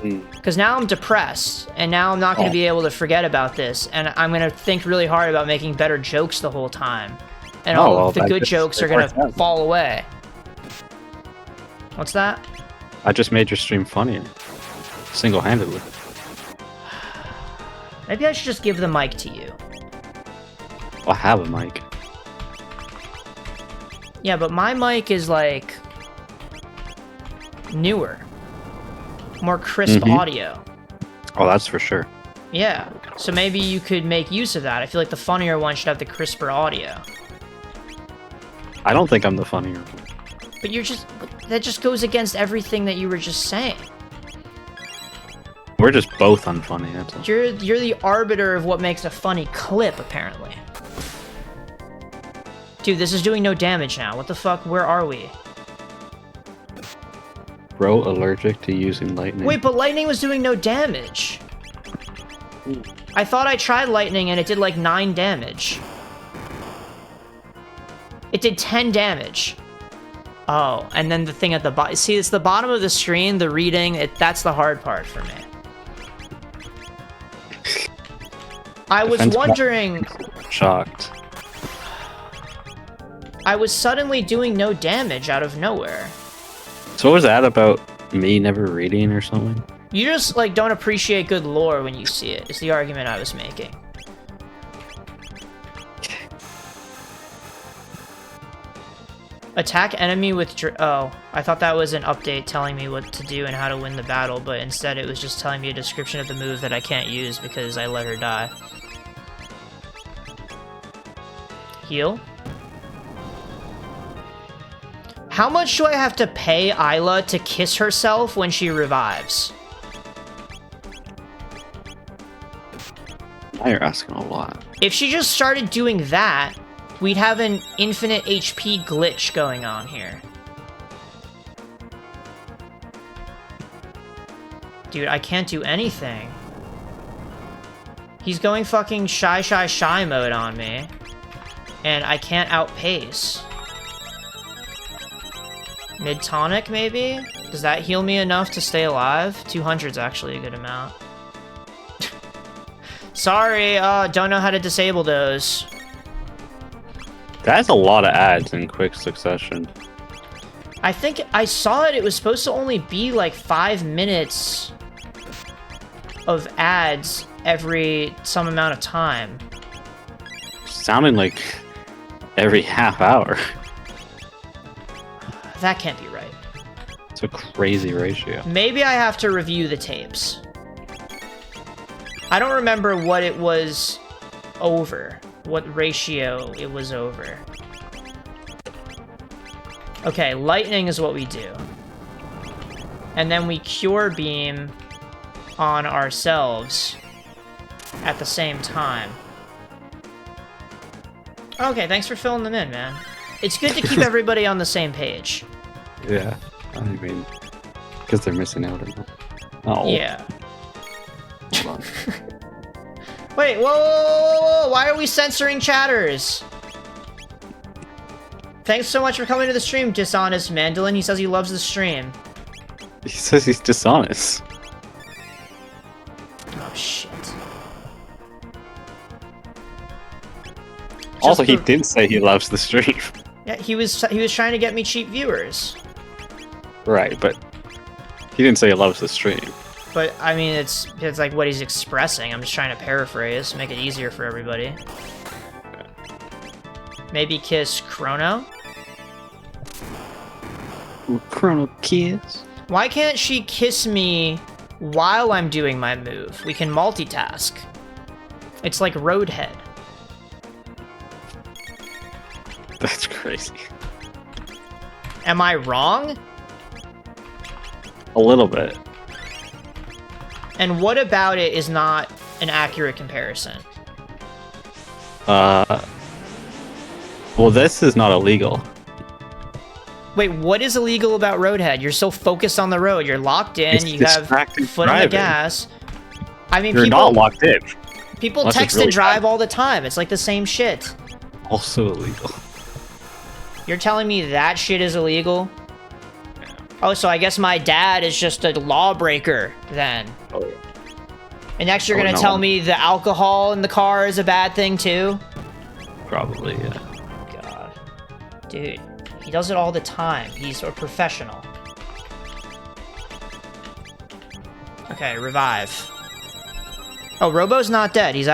Because now I'm depressed, and now I'm not going to be able to forget about this, and I'm going to think really hard about making better jokes the whole time. And all of the good jokes are going to fall away. What's that? I just made your stream funnier. Single-handedly. Maybe I should just give the mic to you. I have a mic. Yeah, but my mic is, like, newer. More crisp audio. Oh, that's for sure. Yeah, so maybe you could make use of that. I feel like the funnier one should have the crisper audio. I don't think I'm the funnier one. But you're just... That just goes against everything that you were just saying. We're just both unfunny, that's all. You're the arbiter of what makes a funny clip, apparently. Dude, this is doing no damage now. What the fuck? Where are we? Bro, allergic to using lightning. Wait, but lightning was doing no damage. I thought I tried lightning and it did like 9 damage. It did 10 damage. Oh, and then the thing at the bottom. See, it's the bottom of the screen, the reading. That's the hard part for me. I was wondering... Shocked. I was suddenly doing no damage out of nowhere. So what was that about me never reading or something? You just, like, don't appreciate good lore when you see it, is the argument I was making. Attack enemy with oh, I thought that was an update telling me what to do and how to win the battle, but instead it was just telling me a description of the move that I can't use because I let her die. Heal? How much do I have to pay Isla to kiss herself when she revives? Now you're asking a lot. If she just started doing that, we'd have an infinite HP glitch going on here. Dude, I can't do anything. He's going fucking shy mode on me. And I can't outpace. Mid-tonic, maybe? Does that heal me enough to stay alive? 200's actually a good amount. Sorry, don't know how to disable those. That's a lot of ads in quick succession. I think I saw it was supposed to only be like 5 minutes of ads every some amount of time. Sounding like every half hour. That can't be right. It's a crazy ratio. Maybe I have to review the tapes. I don't remember what it was over. What ratio it was over. Okay, lightning is what we do. And then we cure beam on ourselves at the same time. Okay, thanks for filling them in, man. It's good to keep everybody on the same page. Yeah, I mean, because they're missing out on that. Oh. Yeah. Hold on. Wait, whoa, why are we censoring chatters? Thanks so much for coming to the stream, Dishonest Mandolin. He says he loves the stream. He says he's dishonest. Oh, shit. Also, he did say he loves the stream. Yeah, he was trying to get me cheap viewers. Right, but he didn't say he loves the stream. But I mean, it's like what he's expressing. I'm just trying to paraphrase, make it easier for everybody. Maybe kiss Chrono. Ooh, Chrono kiss. Why can't she kiss me while I'm doing my move? We can multitask. It's like Roadhead. That's crazy. Am I wrong? A little bit. And what about it is not an accurate comparison? Well, this is not illegal. Wait, what is illegal about Roadhead? You're so focused on the road. You're locked in. It's you have foot on the gas. I mean, You're not locked in. People Unless text really and drive bad. all the time. It's like the same shit. Also illegal. You're telling me that shit is illegal? Oh, so I guess my dad is just a lawbreaker then. Oh, yeah. And next you're Oh, gonna no. tell me the alcohol in the car is a bad thing too? Probably, yeah. God. Dude, he does it all the time. He's a professional. Okay, revive. Oh, Robo's not dead. He's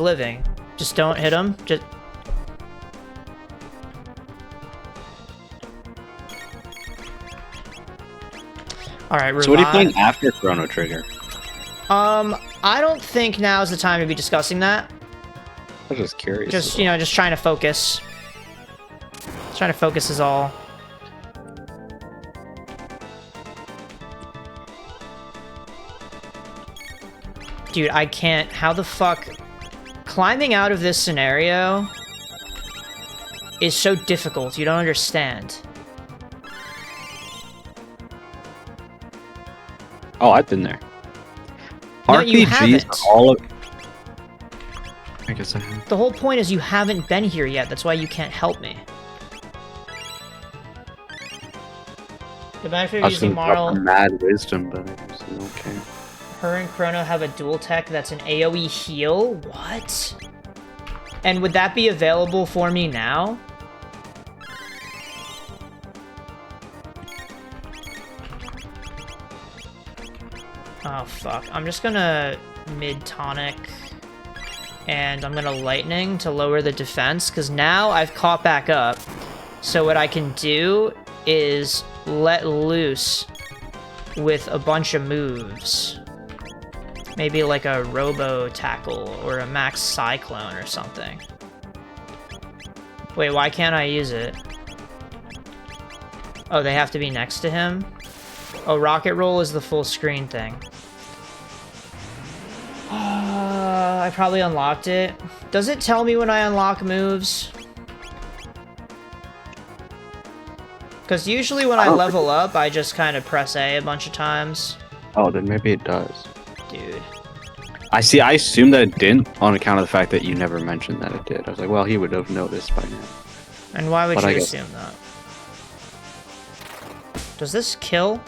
living. Just don't hit him. Just... Alright, revive. So what are you playing after Chrono Trigger? I don't think now's the time to be discussing that. I was just curious. Just, you know, just trying to focus. Trying to focus is all. Dude, I can't. How the fuck? Climbing out of this scenario is so difficult. You don't understand. Oh, I've been there. No, you RPGs haven't. are all of... I guess I have. The whole point is you haven't been here yet. That's why you can't help me. The benefit I of was using gonna drop Marl, a mad wisdom, but I guess I don't care. her and Chrono have a dual tech that's an AoE heal? What? And would that be available for me now? Oh, fuck. I'm just gonna mid-tonic, and I'm gonna lightning to lower the defense, because now I've caught back up. So what I can do is let loose with a bunch of moves. Maybe like a Robo Tackle or a Max Cyclone or something. Wait, why can't I use it? Oh, they have to be next to him? Oh, Rocket Roll is the full screen thing. I probably unlocked it. Does it tell me when I unlock moves? Because usually when I level up, I just kind of press A a bunch of times. Oh, then maybe it does. Dude. I see. I assumed that it didn't on account of the fact that you never mentioned that it did. I was like, well, he would have noticed by now. And why would But you I guess- assume that? Does this kill?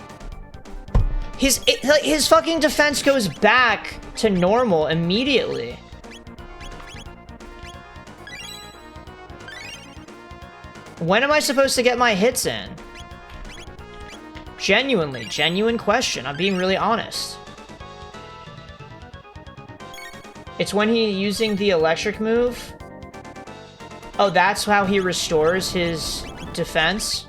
His fucking defense goes back to normal immediately. When am I supposed to get my hits in? Genuine question. I'm being really honest. It's when he's using the electric move. Oh, that's how he restores his defense?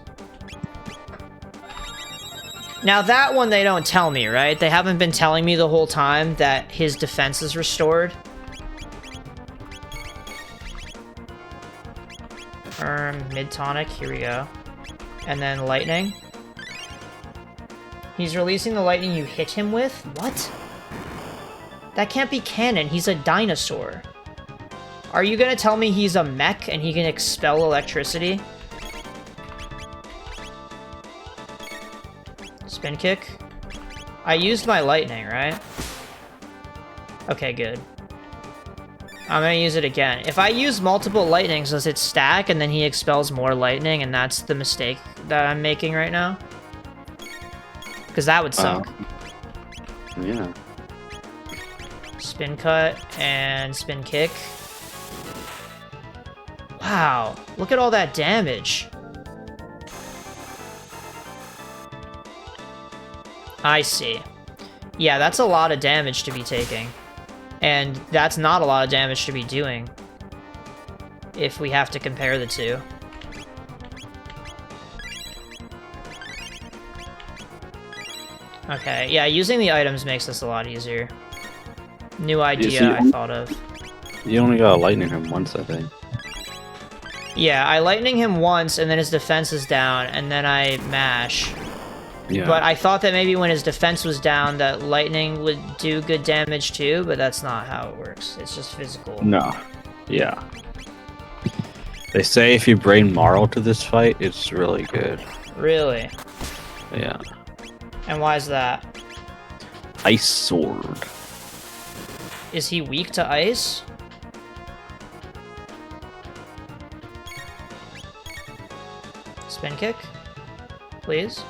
Now that one they don't tell me, right? They haven't been telling me the whole time that his defense is restored. Mid-tonic, here we go. And then lightning. He's releasing the lightning you hit him with? What? That can't be canon, he's a dinosaur. Are you gonna tell me he's a mech and he can expel electricity? Spin kick? I used my lightning, right? Okay, good. I'm gonna use it again. If I use multiple lightnings, does it stack and then he expels more lightning and that's the mistake that I'm making right now? Because that would suck. Yeah. Spin cut and spin kick. Wow, look at all that damage. I see. Yeah, that's a lot of damage to be taking. And that's not a lot of damage to be doing. If we have to compare the two. Okay, yeah, using the items makes this a lot easier. New idea I thought of. You only got lightning him once, I think. Yeah, I lightning him once, and then his defense is down, and then I mash. Yeah. But I thought that maybe when his defense was down, that lightning would do good damage too, but that's not how it works. It's just physical. No. Yeah. They say if you bring Marl to this fight, it's really good. Really? Yeah. And why is that? Ice Sword. Is he weak to ice? Spin kick? Please?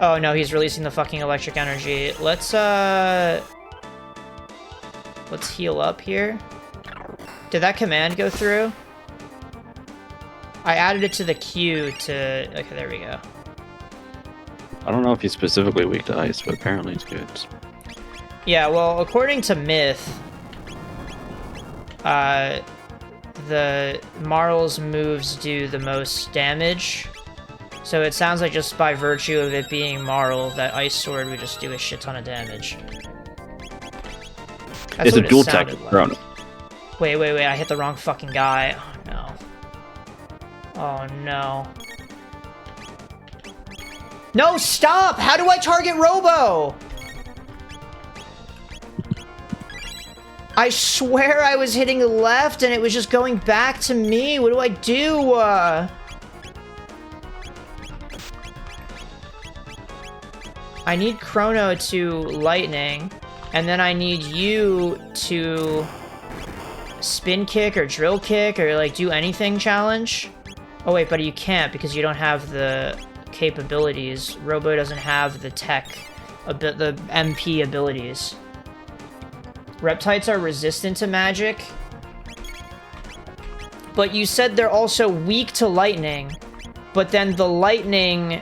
Oh no, he's releasing the fucking electric energy. Let's heal up here. Did that command go through? I added it to the queue to... Okay, there we go. I don't know if he's specifically weak to ice, but apparently it's good. Yeah, well, according to Myth, the Marl's moves do the most damage. So it sounds like just by virtue of it being Marl, that Ice Sword would just do a shit ton of damage. That's It's a what it dual tech sounded like. Chrono. Wait, I hit the wrong fucking guy. Oh no. Oh no. No, stop! How do I target Robo? I swear I was hitting left and it was just going back to me. What do I do? I need Chrono to lightning, and then I need you to spin kick or drill kick or like do anything challenge. Oh wait, but you can't because you don't have the capabilities. Robo doesn't have the tech, the MP abilities. Reptites are resistant to magic, but you said they're also weak to lightning, but then the lightning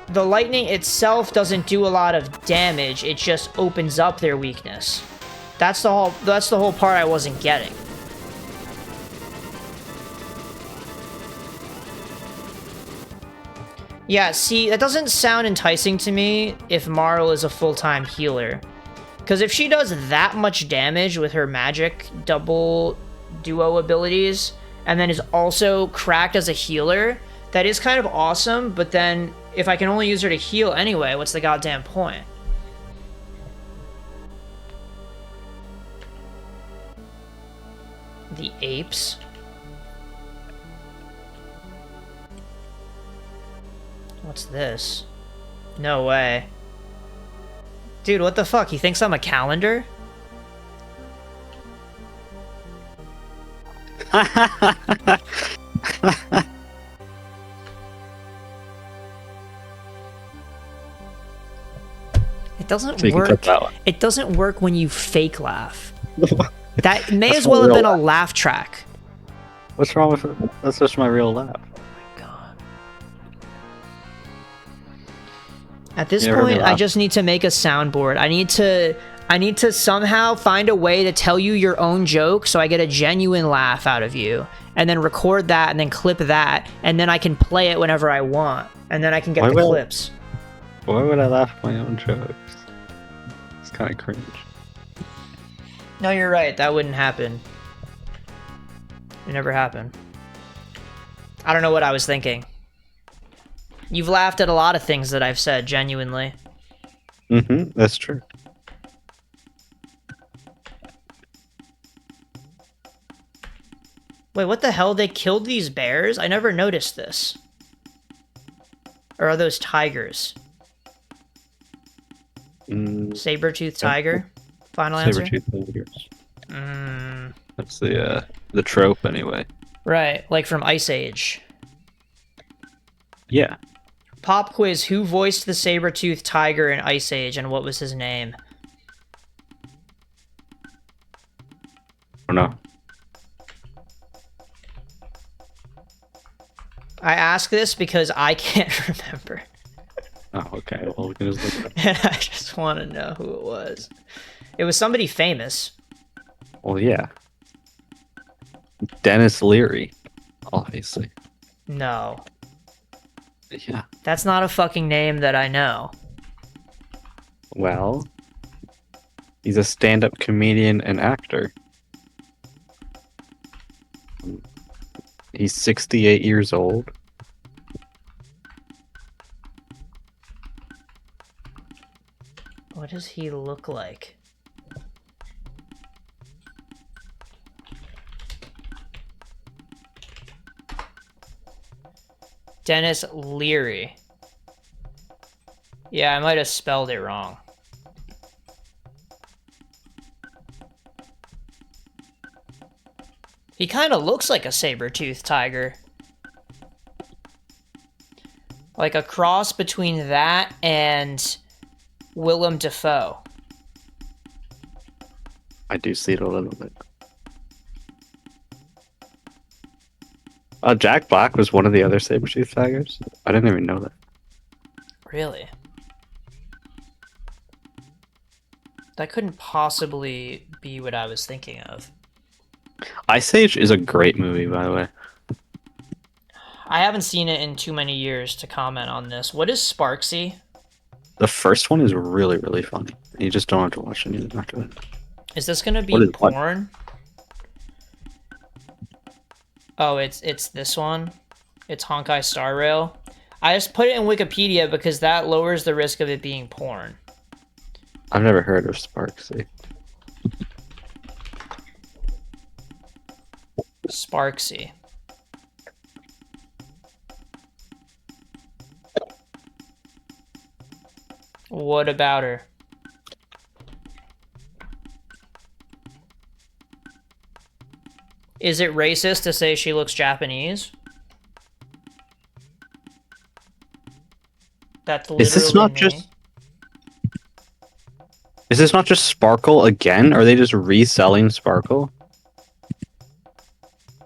itself doesn't do a lot of damage, it just opens up their weakness. That's the whole part I wasn't getting. Yeah, see, that doesn't sound enticing to me if Marl is a full-time healer. Because if she does that much damage with her magic double duo abilities, and then is also cracked as a healer, that is kind of awesome, but then if I can only use her to heal anyway, what's the goddamn point? The apes? What's this? No way. Dude, what the fuck? He thinks I'm a calendar? It doesn't work. It doesn't work when you fake laugh. That may as well have been a laugh track. What's wrong with it? That's just my real laugh. At this point, I just need to make a soundboard. I need to somehow find a way to tell you your own joke so I get a genuine laugh out of you. And then record that and then clip that. And then I can play it whenever I want. And then I can get the clips. Why would I laugh at my own jokes? It's kind of cringe. No, you're right. That wouldn't happen. It never happened. I don't know what I was thinking. You've laughed at a lot of things that I've said, genuinely. Mm-hmm, that's true. Wait, what the hell? They killed these bears? I never noticed this. Or are those tigers? Saber-toothed tiger? Final answer? Saber-toothed tigers. That's the trope, anyway. Right, like from Ice Age. Yeah. Pop quiz, who voiced the saber-toothed tiger in Ice Age, and what was his name? I don't know. I ask this because I can't remember. Oh, okay. Well, we can just look it up. And I just want to know who it was. It was somebody famous. Well, yeah. Dennis Leary, obviously. No. Yeah. That's not a fucking name that I know. Well, he's a stand-up comedian and actor. He's 68 years old. What does he look like? Dennis Leary. Yeah, I might have spelled it wrong. He kind of looks like a saber-toothed tiger. Like a cross between that and Willem Dafoe. I do see it a little bit. Jack Black was one of the other saber-tooth tigers? I didn't even know that. Really? That couldn't possibly be what I was thinking of. Ice Age is a great movie, by the way. I haven't seen it in too many years to comment on this. What is Sparksy? The first one is really, really funny. You just don't have to watch anything after that. Is this gonna be What is what? porn? Oh, it's this one. It's Honkai Star Rail. I just put it in Wikipedia because that lowers the risk of it being porn. I've never heard of Sparksy. Sparksy. What about her? Is it racist to say she looks Japanese? That's literally Is this not me. just... Is this not just Sparkle again? Are they just reselling Sparkle?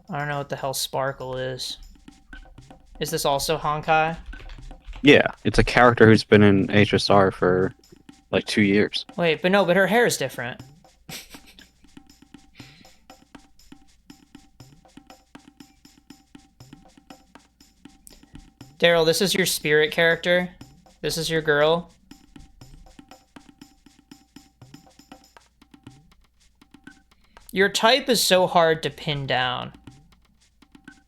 I don't know what the hell Sparkle is. Is this also Honkai? Yeah, it's a character who's been in HSR for like 2 years. Wait, but her hair is different. Daryl, this is your spirit character. This is your girl. Your type is so hard to pin down.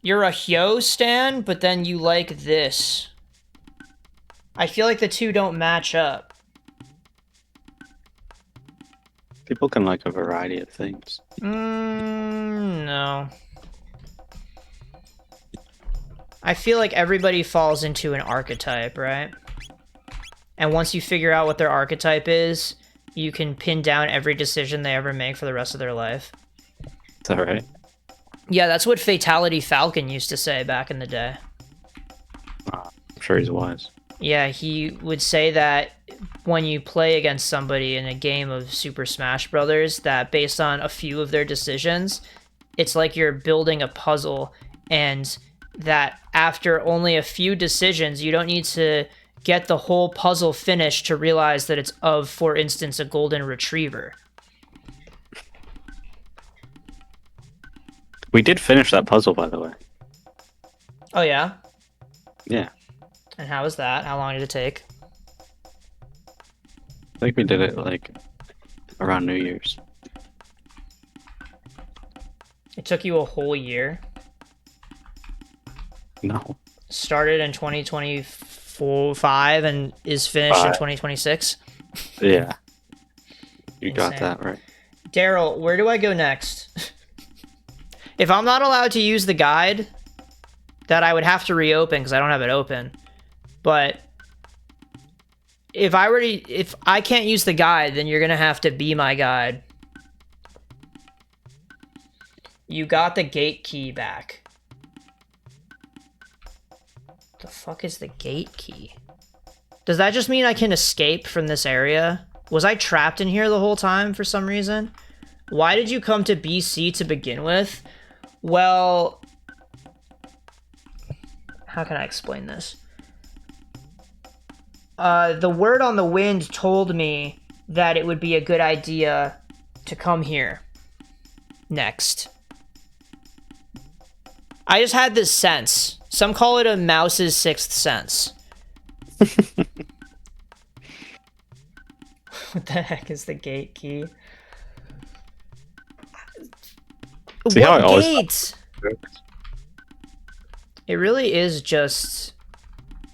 You're a Hyo stan, but then you like this. I feel like the two don't match up. People can like a variety of things. No. I feel like everybody falls into an archetype, right? And once you figure out what their archetype is, you can pin down every decision they ever make for the rest of their life. Is that right? Yeah, that's what Fatality Falcon used to say back in the day. I'm sure he's wise. Yeah, he would say that when you play against somebody in a game of Super Smash Brothers, that based on a few of their decisions, it's like you're building a puzzle, and that after only a few decisions, you don't need to get the whole puzzle finished to realize that it's of, for instance, a golden retriever. We did finish that puzzle, by the way. Oh, yeah? Yeah. And how was that? How long did it take? I think we did it like around New Year's. It took you a whole year? No. Started in 2025 and is finished in 2026? Yeah. You got Insane. that right. Daryl, where do I go next? If I'm not allowed to use the guide, that I would have to reopen because I don't have it open. But if I can't use the guide, then you're gonna have to be my guide. You got the gate key back. The fuck is the gate key? Does that just mean I can escape from this area? Was I trapped in here the whole time for some reason? Why did you come to BC to begin with? Well, how can I explain this? The word on the wind told me that it would be a good idea to come here next. I just had this sense. Some call it a mouse's sixth sense. What the heck is the gate key? See how I What always gate? It really is just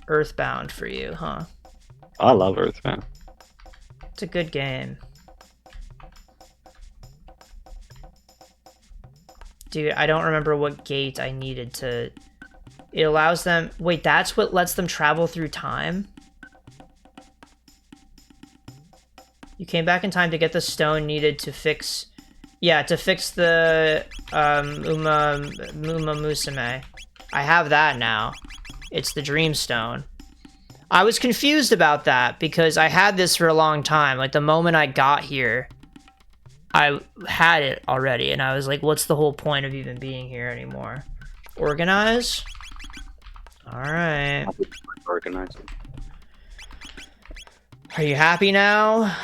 Earthbound for you, huh? I love Earthbound. It's a good game. Dude, I don't remember what gate I needed to... It allows them... Wait, that's what lets them travel through time? You came back in time to get the stone needed to fix... Yeah, to fix the Uma Musume. I have that now. It's the Dream Stone. I was confused about that because I had this for a long time. Like, the moment I got here, I had it already, and I was like, what's the whole point of even being here anymore? Organize? Alright. Organize. Are you happy now?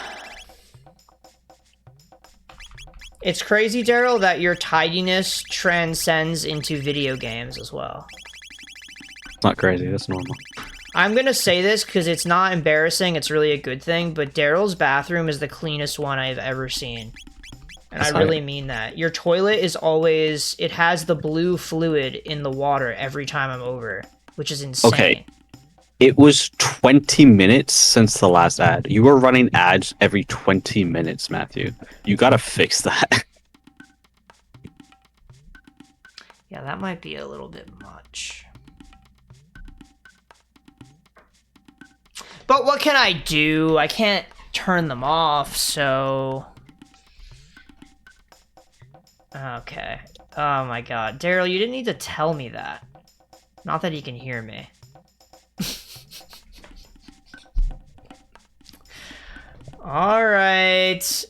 It's crazy, Daryl, that your tidiness transcends into video games as well. It's not crazy, that's normal. I'm gonna say this because it's not embarrassing, it's really a good thing, but Daryl's bathroom is the cleanest one I've ever seen. And I really mean that. Your toilet is always... It has the blue fluid in the water every time I'm over, which is insane. Okay. It was 20 minutes since the last ad. You were running ads every 20 minutes, Matthew. You gotta fix that. Yeah, that might be a little bit much. But what can I do? I can't turn them off, so... Okay. Oh my god. Daryl, you didn't need to tell me that. Not that he can hear me. Alright.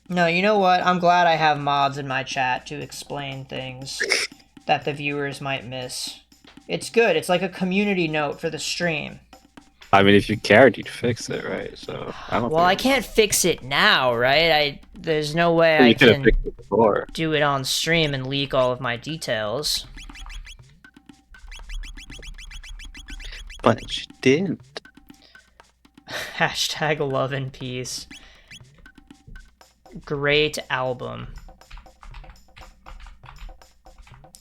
No, you know what? I'm glad I have mods in my chat to explain things that the viewers might miss. It's good. It's like a community note for the stream. I mean, if you cared, you'd fix it, right? So I don't. Well, I can't fix it now, right? There's no way I can do it on stream and leak all of my details. But she didn't. Hashtag love and peace. Great album.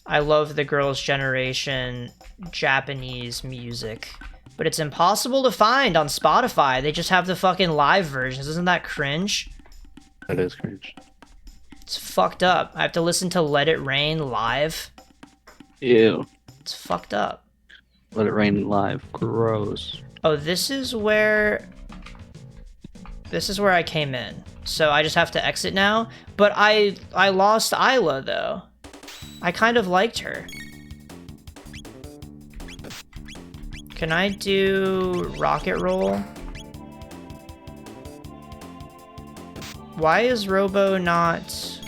I love the Girls' Generation Japanese music. But it's impossible to find on Spotify. They just have the fucking live versions. Isn't that cringe? That is cringe. It's fucked up. I have to listen to Let It Rain live. Ew. It's fucked up. Let It Rain live. Gross. Oh, this is where I came in. So I just have to exit now. But I lost Isla, though. I kind of liked her. Can I do rocket roll? Why is Robo not...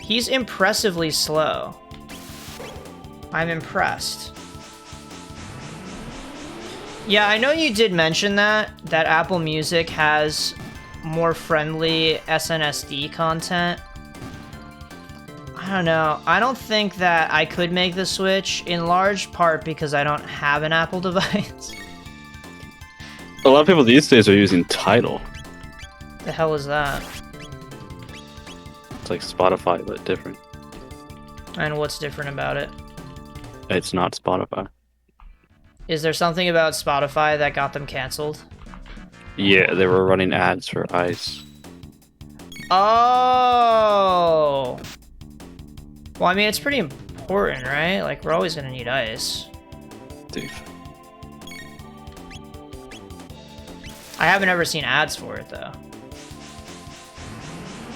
He's impressively slow. I'm impressed. Yeah, I know you did mention that Apple Music has more friendly SNSD content. I don't know. I don't think that I could make the switch, in large part because I don't have an Apple device. A lot of people these days are using Tidal. The hell is that? It's like Spotify, but different. And what's different about it? It's not Spotify. Is there something about Spotify that got them canceled? Yeah, they were running ads for Ice. Oh! Well, I mean, it's pretty important, right? Like, we're always gonna need ice. Dude. I haven't ever seen ads for it, though.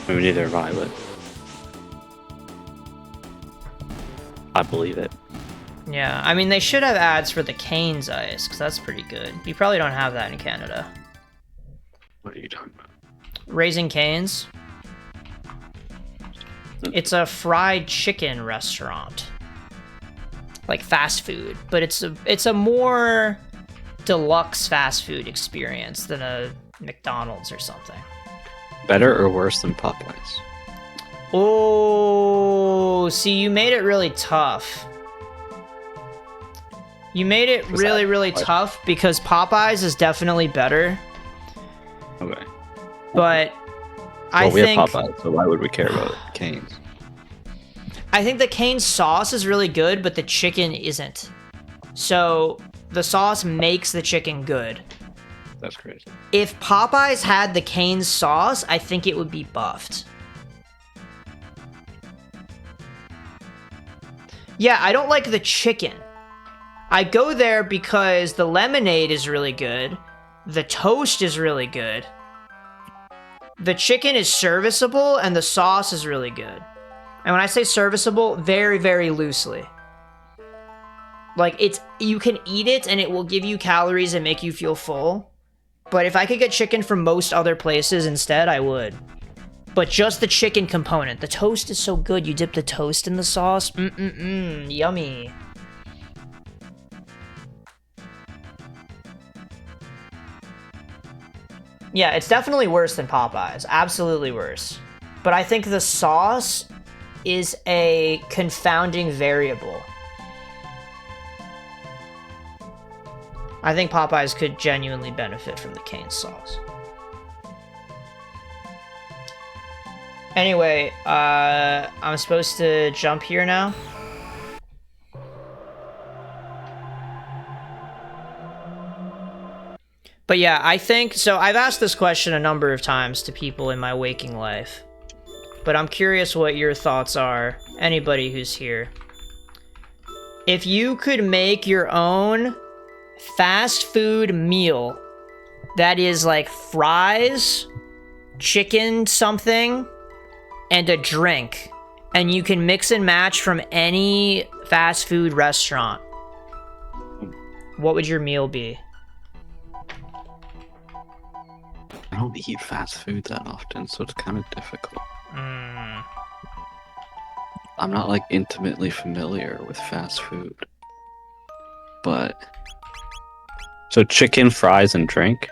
I mean, neither have I, but... I believe it. Yeah, I mean, they should have ads for the Cane's ice, because that's pretty good. You probably don't have that in Canada. What are you talking about? Raising Cane's? It's a fried chicken restaurant. Like fast food, but it's a more deluxe fast food experience than a McDonald's or something. Better or worse than Popeyes? Oh, see, you made it really tough. You made it really tough because Popeyes is definitely better. Okay. But I We think have Popeyes, so why would we care about Cane's? I think the Cane's sauce is really good, but the chicken isn't. So the sauce makes the chicken good. That's crazy. If Popeyes had the Cane's sauce, I think it would be buffed. Yeah, I don't like the chicken. I go there because the lemonade is really good. The toast is really good. The chicken is serviceable, and the sauce is really good. And when I say serviceable, very, very loosely. Like, you can eat it, and it will give you calories and make you feel full. But if I could get chicken from most other places instead, I would. But just the chicken component. The toast is so good. You dip the toast in the sauce. Yummy. Yeah, it's definitely worse than Popeyes. Absolutely worse. But I think the sauce is a confounding variable. I think Popeyes could genuinely benefit from the Cane's sauce. Anyway, I'm supposed to jump here now. But yeah, I think, so I've asked this question a number of times to people in my waking life. But I'm curious what your thoughts are, anybody who's here. If you could make your own fast food meal that is like fries, chicken something, and a drink, and you can mix and match from any fast food restaurant, what would your meal be? I don't eat fast food that often, so it's kind of difficult. I'm not like intimately familiar with fast food. But so chicken, fries, and drink?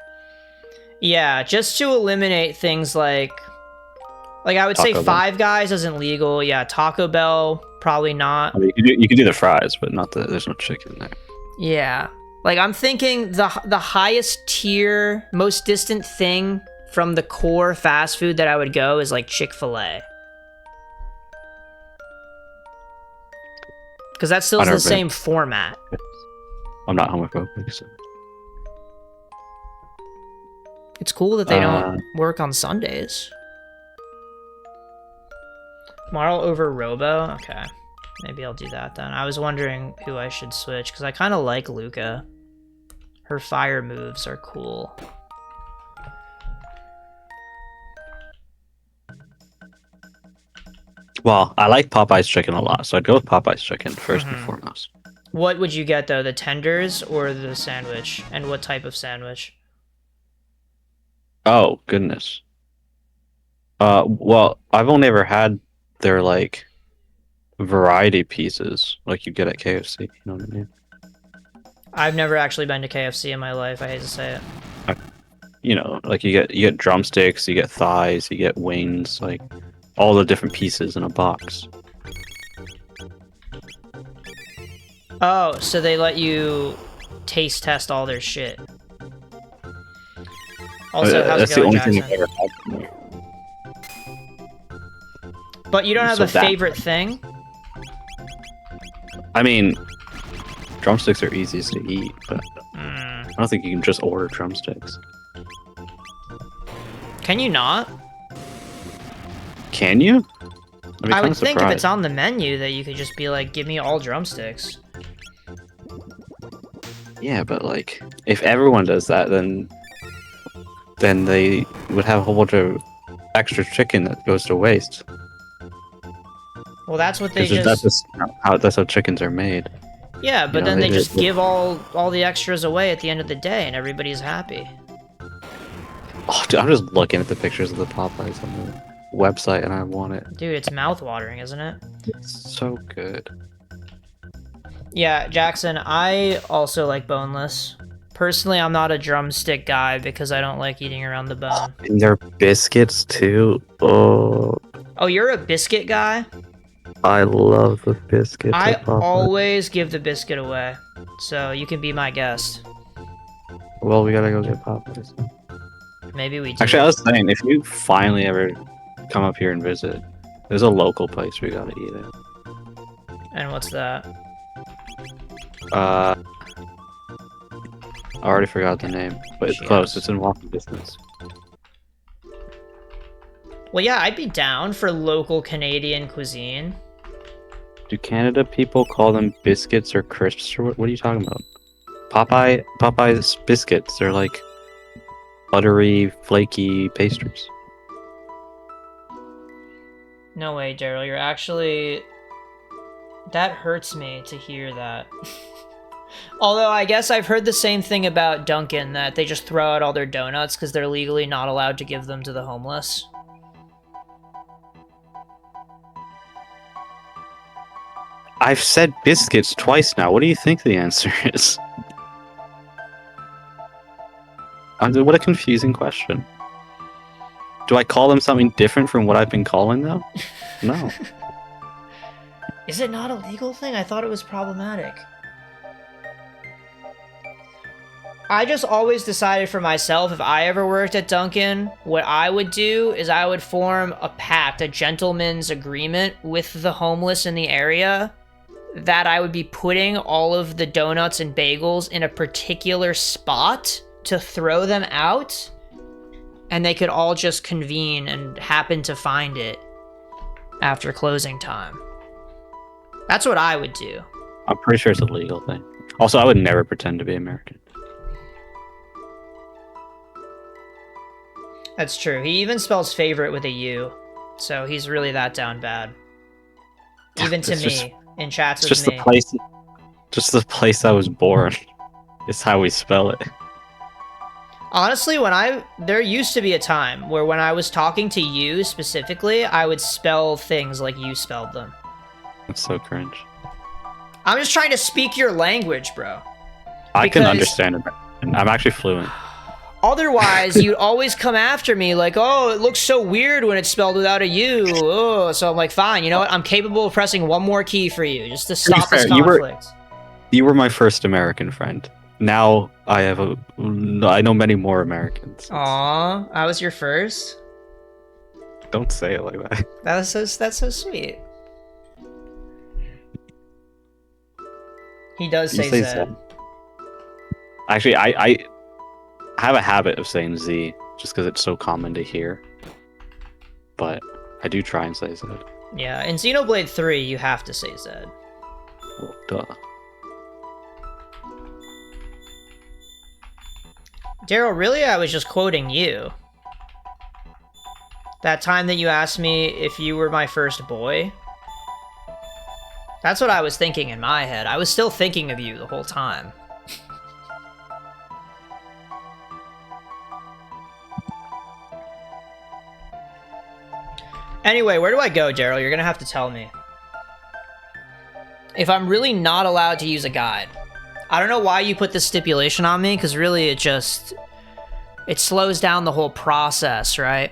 Yeah, just to eliminate things like I would say Taco Bell. Five Guys isn't legal. Yeah, Taco Bell probably not. I mean, you could do the fries, but not there's no chicken there. Yeah. Like, I'm thinking the highest tier, most distant thing from the core fast food that I would go is, like, Chick-fil-A. Because that still is the same format. I'm not homophobic, so... It's cool that they don't work on Sundays. Marl over Robo? Okay. Maybe I'll do that then. I was wondering who I should switch, because I kind of like Luca. Her fire moves are cool. Well, I like Popeye's chicken a lot, so I'd go with Popeye's chicken first and foremost. What would you get, though? The tenders or the sandwich? And what type of sandwich? Oh, goodness. Well, I've only ever had their, like, variety pieces, like you get at KFC, you know what I mean? I've never actually been to KFC in my life, I hate to say it. You know, like you get drumsticks, you get thighs, you get wings, like all the different pieces in a box. Oh, so they let you taste test all their shit. Also, how's That's it going, the only Jackson? thing I've ever had from there. But you don't have So a favorite thing? I mean, drumsticks are easiest to eat, but I don't think you can just order drumsticks. Can you not? Can you? I would think if it's on the menu that you could just be like, give me all drumsticks. Yeah, but like, if everyone does that, then they would have a whole bunch of extra chicken that goes to waste. Well, that's what they 'Cause just... that's how chickens are made. Yeah, but You know, then they just they- give all the extras away at the end of the day and everybody's happy. Oh, dude, I'm just looking at the pictures of the Popeyes on website and I want it. Dude, it's mouth-watering, isn't it? It's so good. Yeah, Jackson, I also like boneless. Personally, I'm not a drumstick guy because I don't like eating around the bone. And their biscuits too. Oh, Oh, you're a biscuit guy? I love the biscuits. I always give the biscuit away, so you can be my guest. Well, we gotta go get Popeyes. Maybe we do. Actually, I was saying, if you finally ever come up here and visit, there's a local place we gotta eat at. And what's that? I already forgot the name, but it's close. It's in walking distance. Well, yeah, I'd be down for local Canadian cuisine. Do Canada people call them biscuits or crisps, or what are you talking about? Popeye's biscuits. They're like buttery, flaky pastries. No way, Daryl. You're actually... That hurts me to hear that. Although I guess I've heard the same thing about Dunkin', that they just throw out all their donuts because they're legally not allowed to give them to the homeless. I've said biscuits twice now. What do you think the answer is? What a confusing question. Do I call them something different from what I've been calling them? No. Is it not a legal thing? I thought it was problematic. I just always decided for myself, if I ever worked at Dunkin', what I would do is I would form a pact, a gentleman's agreement with the homeless in the area, that I would be putting all of the donuts and bagels in a particular spot to throw them out, and they could all just convene and happen to find it after closing time. That's what I would do. I'm pretty sure it's a legal thing. Also, I would never pretend to be American. That's true. He even spells favorite with a U, so he's really that down bad. Even to me, in chats with me. Just the place I was born is how we spell it. Honestly, there used to be a time where when I was talking to you specifically, I would spell things like you spelled them. That's so cringe. I'm just trying to speak your language, bro. I can understand it. I'm actually fluent. Otherwise, you'd always come after me like, oh, it looks so weird when it's spelled without a U. Oh, so I'm like, fine, you know what? I'm capable of pressing one more key for you just to stop this conflict. You were my first American friend. Now I know many more Americans. Aw, I was your first? Don't say it like that. That's so sweet. He does say Zed. Actually, I have a habit of saying Z just because it's so common to hear. But I do try and say Zed. Yeah, in Xenoblade 3, you have to say Zed. Well, duh. Daryl, really, I was just quoting you. That time that you asked me if you were my first boy. That's what I was thinking in my head. I was still thinking of you the whole time. Anyway, where do I go, Daryl? You're gonna have to tell me. If I'm really not allowed to use a guide. I don't know why you put this stipulation on me, because really it slows down the whole process, right?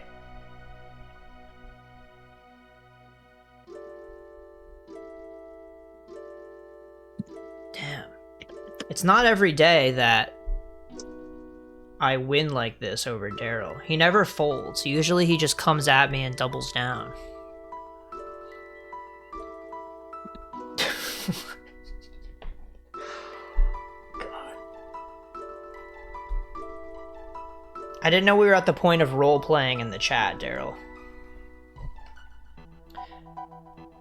Damn. It's not every day that I win like this over Daryl. He never folds. Usually he just comes at me and doubles down. I didn't know we were at the point of role-playing in the chat, Daryl.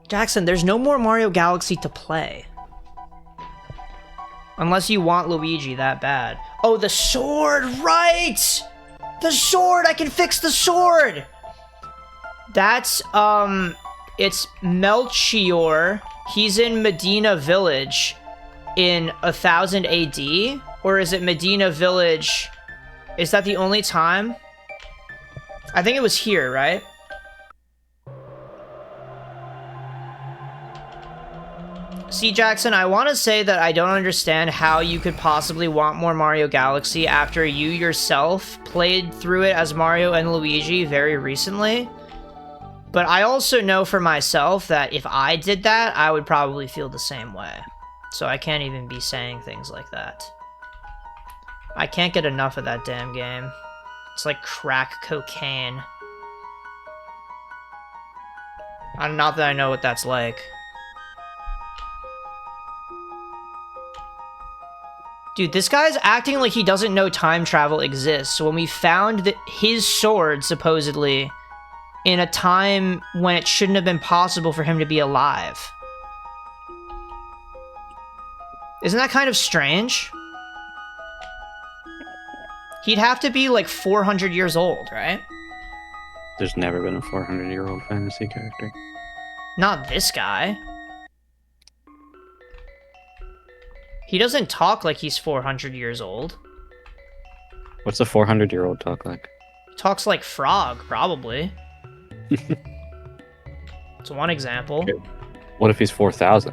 Jackson, there's no more Mario Galaxy to play. Unless you want Luigi that bad. Oh, the sword, right! The sword, I can fix the sword! That's, it's Melchior. He's in Medina Village in 1000 AD? Or is it Medina Village... Is that the only time? I think it was here, right? See, Jackson, I want to say that I don't understand how you could possibly want more Mario Galaxy after you yourself played through it as Mario and Luigi very recently. But I also know for myself that if I did that, I would probably feel the same way. So I can't even be saying things like that. I can't get enough of that damn game. It's like crack cocaine. Not that I know what that's like. Dude, this guy's acting like he doesn't know time travel exists. When we found his sword, supposedly, in a time when it shouldn't have been possible for him to be alive. Isn't that kind of strange? He'd have to be like 400 years old, right? There's never been a 400-year-old fantasy character. Not this guy. He doesn't talk like he's 400 years old. What's a 400-year-old talk like? Talks like Frog, probably. It's one example. Okay. What if he's 4,000?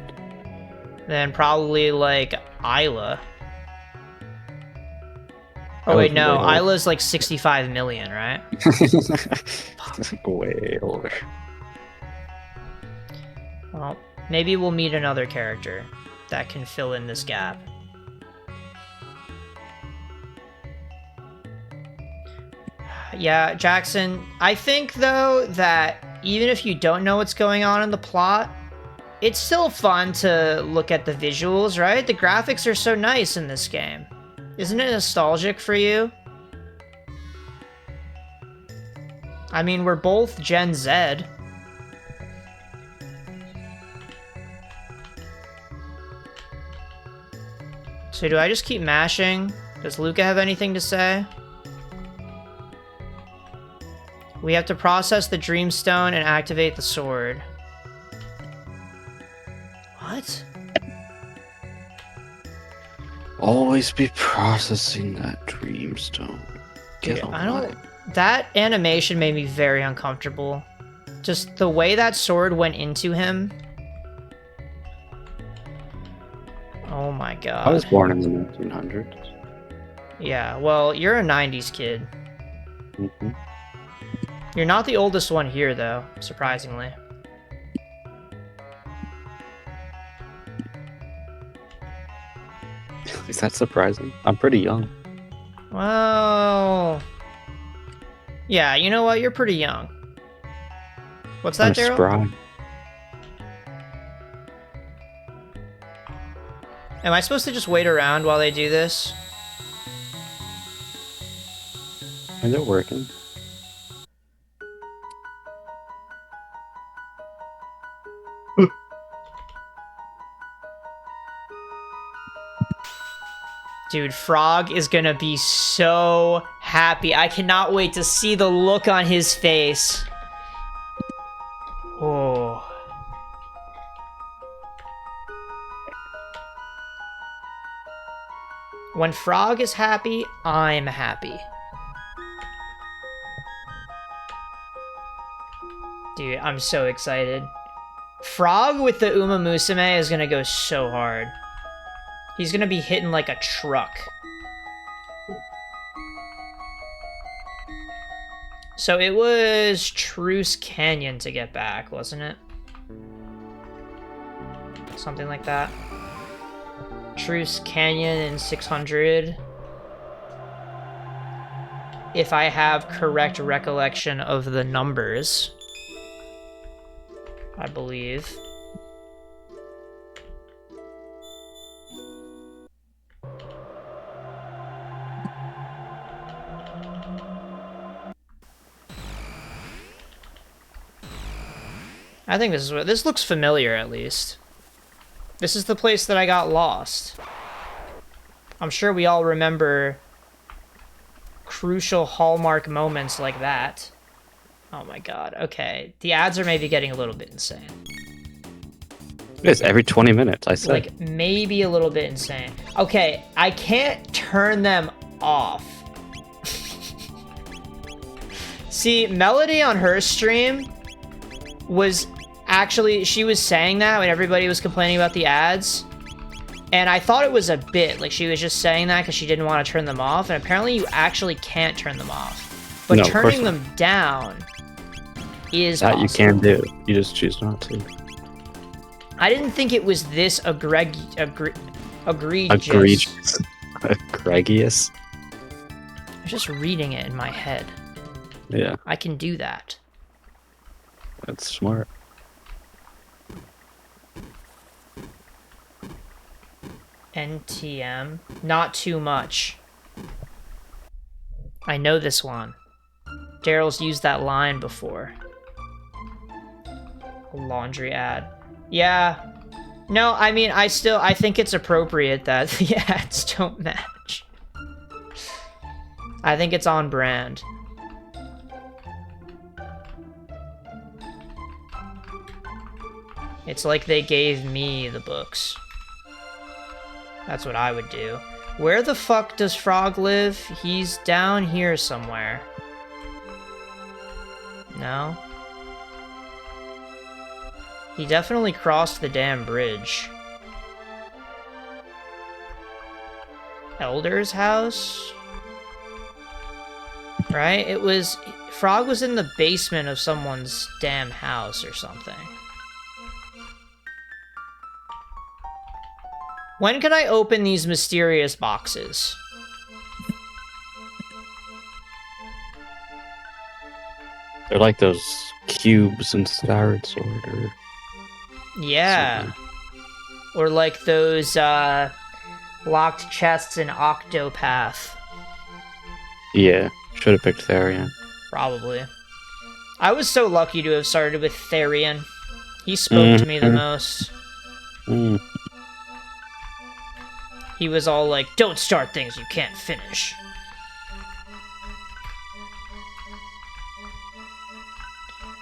Then probably like Isla. Oh wait, no, Isla's like 65 million, right? Way older. Well, maybe we'll meet another character that can fill in this gap. Yeah, Jackson, I think, though, that even if you don't know what's going on in the plot, it's still fun to look at the visuals, right? The graphics are so nice in this game. Isn't it nostalgic for you? I mean, we're both Gen Z. So do I just keep mashing? Does Luca have anything to say? We have to process the Dreamstone and activate the sword. What? Always be processing that Dreamstone. Get I don't... That animation made me very uncomfortable. Just the way that sword went into him. Oh my god. I was born in the 1900s. Yeah, well, you're a 90s kid. Mm-hmm. You're not the oldest one here, though, surprisingly. Is that surprising? I'm pretty young. Well... Yeah, you know what? You're pretty young. What's that, Daryl? Spry. Am I supposed to just wait around while they do this? And they're working. Dude, Frog is gonna be so happy. I cannot wait to see the look on his face. Oh. When Frog is happy, I'm happy. Dude, I'm so excited. Frog with the Uma Musume is gonna go so hard. He's gonna be hitting like a truck. So it was Truce Canyon to get back, wasn't it? Something like that. Truce Canyon in 600. If I have correct recollection of the numbers. I believe. I think this is what this looks familiar, at least. This is the place that I got lost. I'm sure we all remember crucial hallmark moments like that. Oh my god, okay. The ads are maybe getting a little bit insane. It's every 20 minutes, I said. Like, maybe a little bit insane. Okay, I can't turn them off. See, Melody on her stream was actually, she was saying that when everybody was complaining about the ads. And I thought it was a bit, like she was just saying that because she didn't want to turn them off. And apparently you actually can't turn them off. But No, turning them down is that possible. you can do. You just choose not to. I didn't think it was this egregious. Egregious. Egregious? I was just reading it in my head. Yeah, I can do that. that's smart. NTM. Not too much. I know this one. Daryl's used that line before. A laundry ad. Yeah. No, I mean, I think it's appropriate that the ads don't match. I think it's on brand. It's like they gave me the books. That's what I would do. Where the fuck does Frog live? He's down here somewhere. No? He definitely crossed the damn bridge. Elder's house? Right? It was... Frog was in the basement of someone's damn house or something. When can I open these mysterious boxes? They're like those cubes in Skyward Sword, or Yeah. something. Or like those, locked chests in Octopath. Yeah, should have picked Therian. Probably. I was so lucky to have started with Therian. He spoke to me the most. Mm. He was all like, don't start things you can't finish.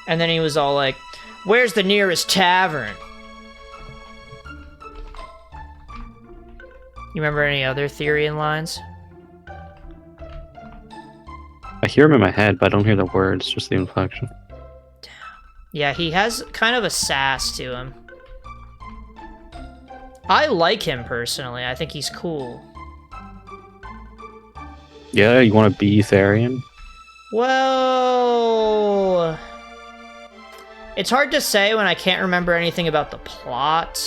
And then he was all like, where's the nearest tavern? You remember any other Therian lines? I hear him in my head, but I don't hear the words, just the inflection. Yeah, he has kind of a sass to him. I like him personally. I think he's cool. Yeah, you want to be Therian? Well... It's hard to say when I can't remember anything about the plot.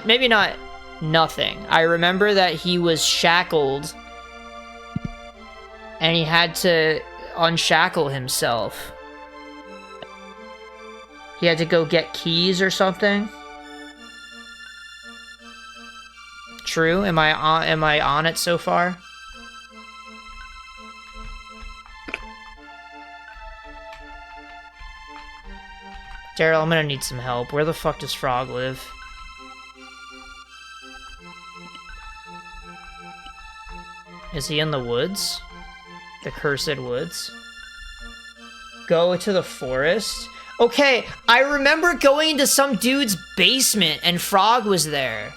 Maybe not nothing. I remember that he was shackled and he had to unshackle himself. He had to go get keys or something. True? Am I on it so far? Daryl, I'm gonna need some help. Where the fuck does Frog live? Is he in the woods? The cursed woods? Go to the forest? Okay, I remember going into some dude's basement and Frog was there.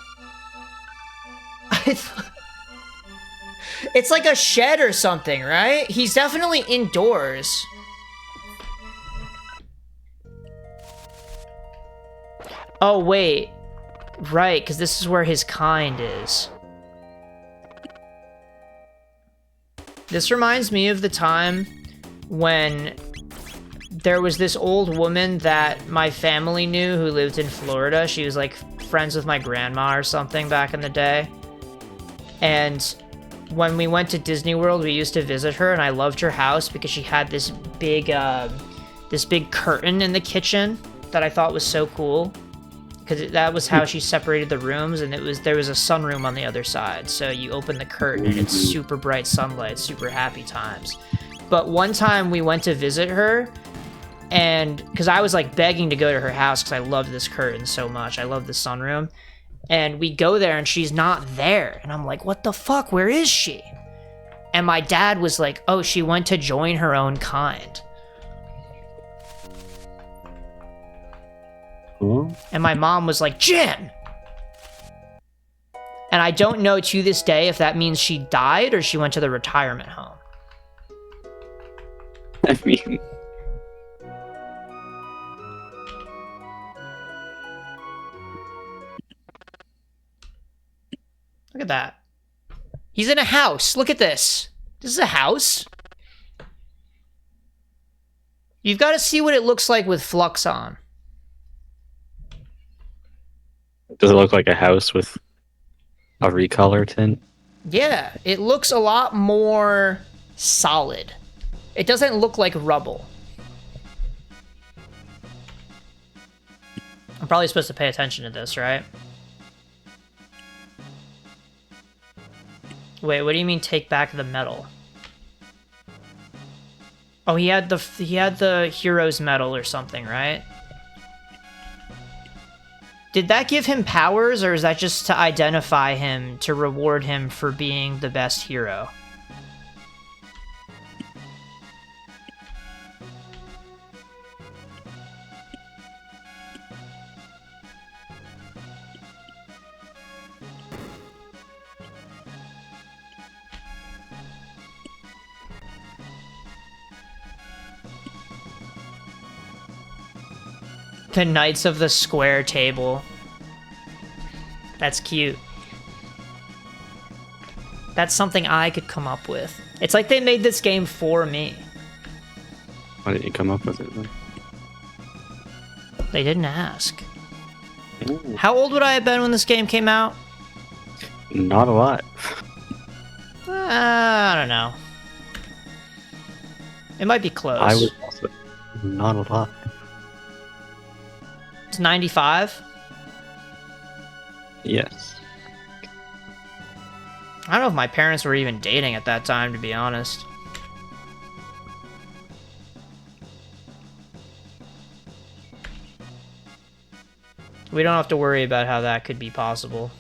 It's like a shed or something, right? He's definitely indoors. Oh, wait. Right, because this is where his kind is. This reminds me of the time when there was this old woman that my family knew who lived in Florida. She was like friends with my grandma or something back in the day. And when we went to Disney World, we used to visit her, and I loved her house because she had this big curtain in the kitchen that I thought was so cool. Because that was how she separated the rooms, and there was a sunroom on the other side. So you open the curtain, and it's super bright sunlight, super happy times. But one time we went to visit her, and because I was like begging to go to her house because I loved this curtain so much. I love the sunroom. And we go there, and she's not there. And I'm like, what the fuck? Where is she? And my dad was like, oh, she went to join her own kind. Cool. And my mom was like, Jen! And I don't know to this day if that means she died or she went to the retirement home. I mean, Look at that. He's in a house. Look at this. This is a house. You've got to see what it looks like with Flux on. Does it look like a house with a recolor tint? Yeah, it looks a lot more solid. It doesn't look like rubble. I'm probably supposed to pay attention to this, right? Wait, what do you mean take back the medal? Oh, he had the hero's medal or something, right? Did that give him powers, or is that just to identify him, to reward him for being the best hero? The Knights of the Square Table. That's cute. That's something I could come up with. It's like they made this game for me. Why didn't you come up with it then? They didn't ask. Ooh. How old would I have been when this game came out? Not a lot. I don't know. It might be close. I was also not a lot. It's 95? Yes. I don't know if my parents were even dating at that time, to be honest. We don't have to worry about how that could be possible.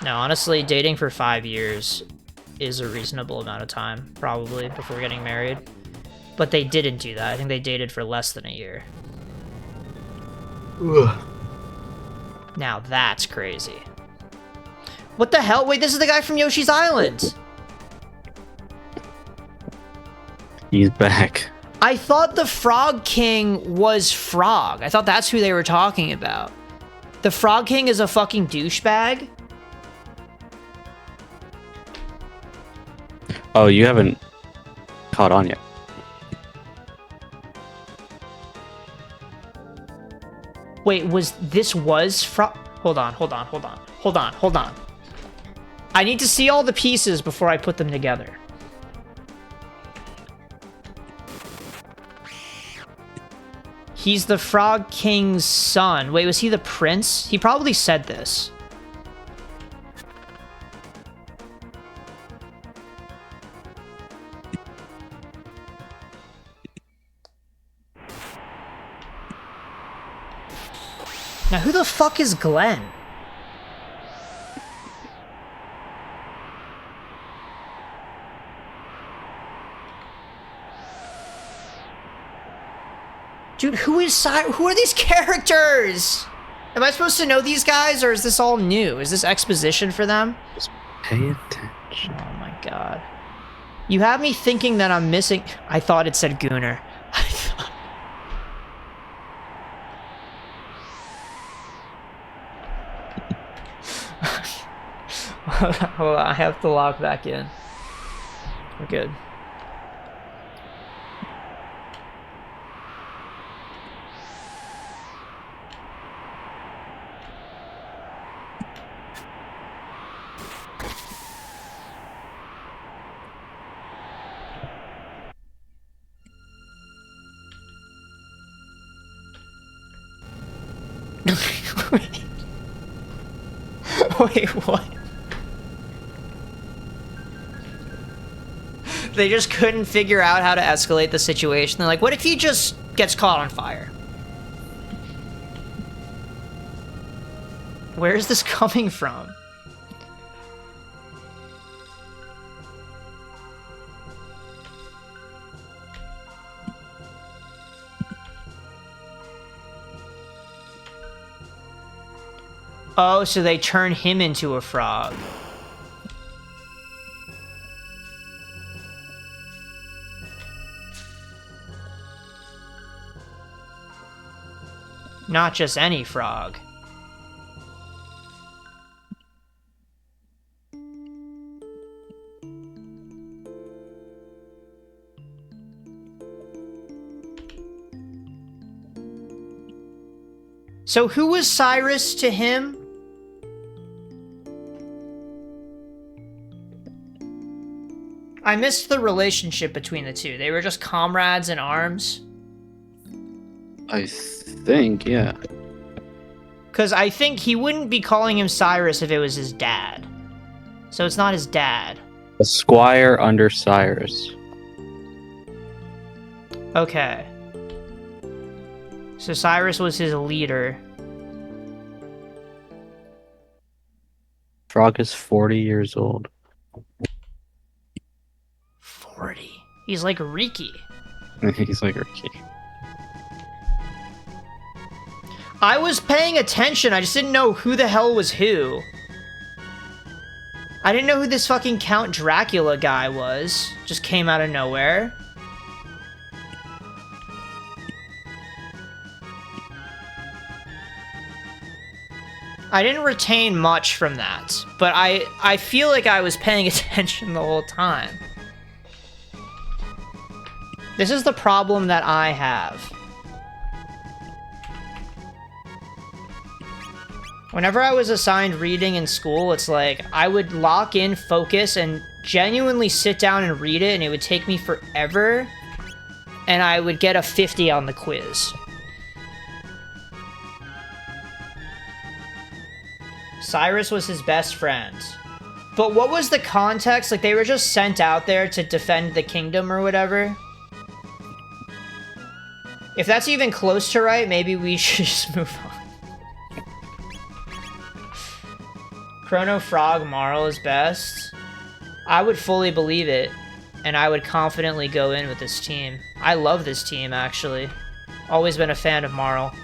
No, honestly, dating for 5 years is a reasonable amount of time, probably, before getting married. But they didn't do that. I think they dated for less than a year. Ugh. Now that's crazy. What the hell? Wait, this is the guy from Yoshi's Island! He's back. I thought the Frog King was Frog. I thought that's who they were talking about. The Frog King is a fucking douchebag? Oh, you haven't caught on yet. Wait, was Frog... Hold on. I need to see all the pieces before I put them together. He's the Frog King's son. Wait, was he the prince? He probably said this. Now, who the fuck is Glenn? Dude, who are these characters? Am I supposed to know these guys, or is this all new? Is this exposition for them? Just pay attention. Oh my god. You have me thinking that I'm missing... I thought it said Gooner. I thought... Hold on, I have to log back in. We're good. Wait, what? They just couldn't figure out how to escalate the situation. They're like, what if he just gets caught on fire? Where is this coming from? Oh, so they turn him into a frog. Not just any frog. So who was Cyrus to him? I missed the relationship between the two. They were just comrades in arms? I think, yeah. Because I think he wouldn't be calling him Cyrus if it was his dad. So it's not his dad. A squire under Cyrus. Okay. So Cyrus was his leader. Frog is 40 years old. 40. He's like Riki. He's like Ricky. I was paying attention, I just didn't know who the hell was who. I didn't know who this fucking Count Dracula guy was. Just came out of nowhere. I didn't retain much from that, but I feel like I was paying attention the whole time. This is the problem that I have. Whenever I was assigned reading in school, it's like, I would lock in, focus, and genuinely sit down and read it, and it would take me forever, and I would get a 50 on the quiz. Cyrus was his best friend. But what was the context? Like, they were just sent out there to defend the kingdom or whatever? If that's even close to right, maybe we should just move on. Chrono, Frog, Marl is best. I would fully believe it, and I would confidently go in with this team. I love this team, actually. Always been a fan of Marl.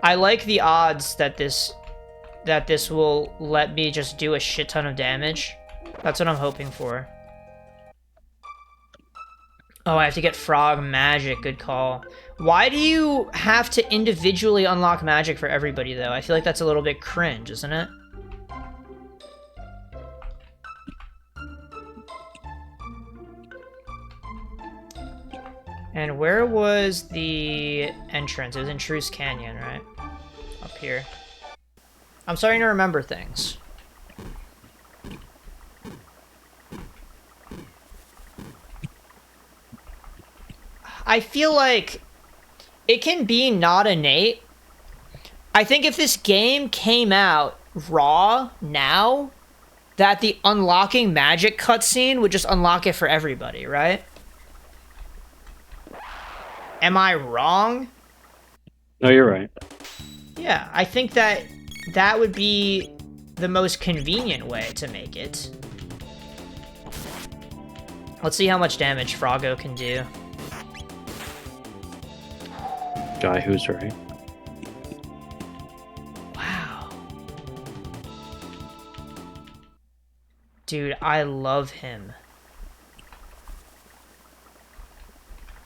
I like the odds that this will let me just do a shit ton of damage. That's what I'm hoping for. Oh, I have to get Frog Magic. Good call. Why do you have to individually unlock magic for everybody, though? I feel like that's a little bit cringe, isn't it? And where was the entrance? It was in Truce Canyon, right? Up here. I'm starting to remember things. I feel like it can be not innate. I think if this game came out raw now, that the unlocking magic cutscene would just unlock it for everybody, right? Am I wrong? No, you're right. Yeah, I think that that would be the most convenient way to make it. Let's see how much damage Froggo can do. Guy who's right. Wow. Dude, I love him.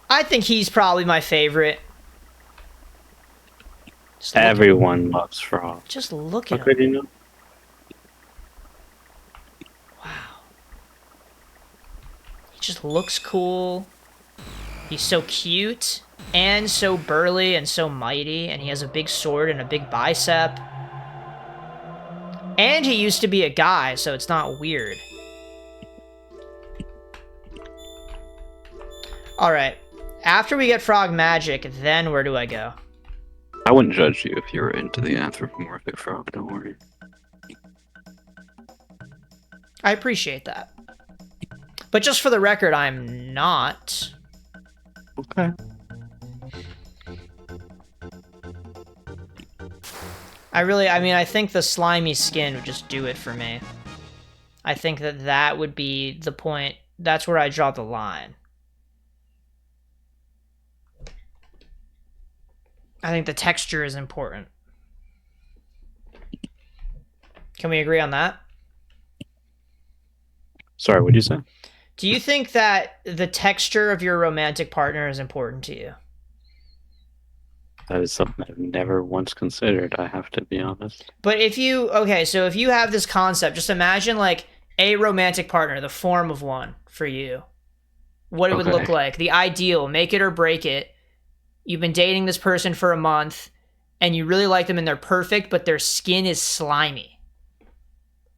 I think he's probably my favorite. Everyone loves Frog. Just look How at him. could you know? Wow. He just looks cool. He's so cute and so burly and so mighty, and he has a big sword and a big bicep. And he used to be a guy, so it's not weird. Alright. After we get Frog Magic, then where do I go? I wouldn't judge you if you were into the anthropomorphic frog, don't worry. I appreciate that. But just for the record, I'm not. Okay. I think the slimy skin would just do it for me. I think that that would be the point. That's where I draw the line. I think the texture is important. Can we agree on that? Sorry, what'd you say? Do you think that the texture of your romantic partner is important to you? That is something I've never once considered, I have to be honest. But if you, okay, so if you have this concept, just imagine like a romantic partner, the form of one for you, what it would look Okay. like, the ideal, make it or break it. You've been dating this person for a month and you really like them and they're perfect, but their skin is slimy.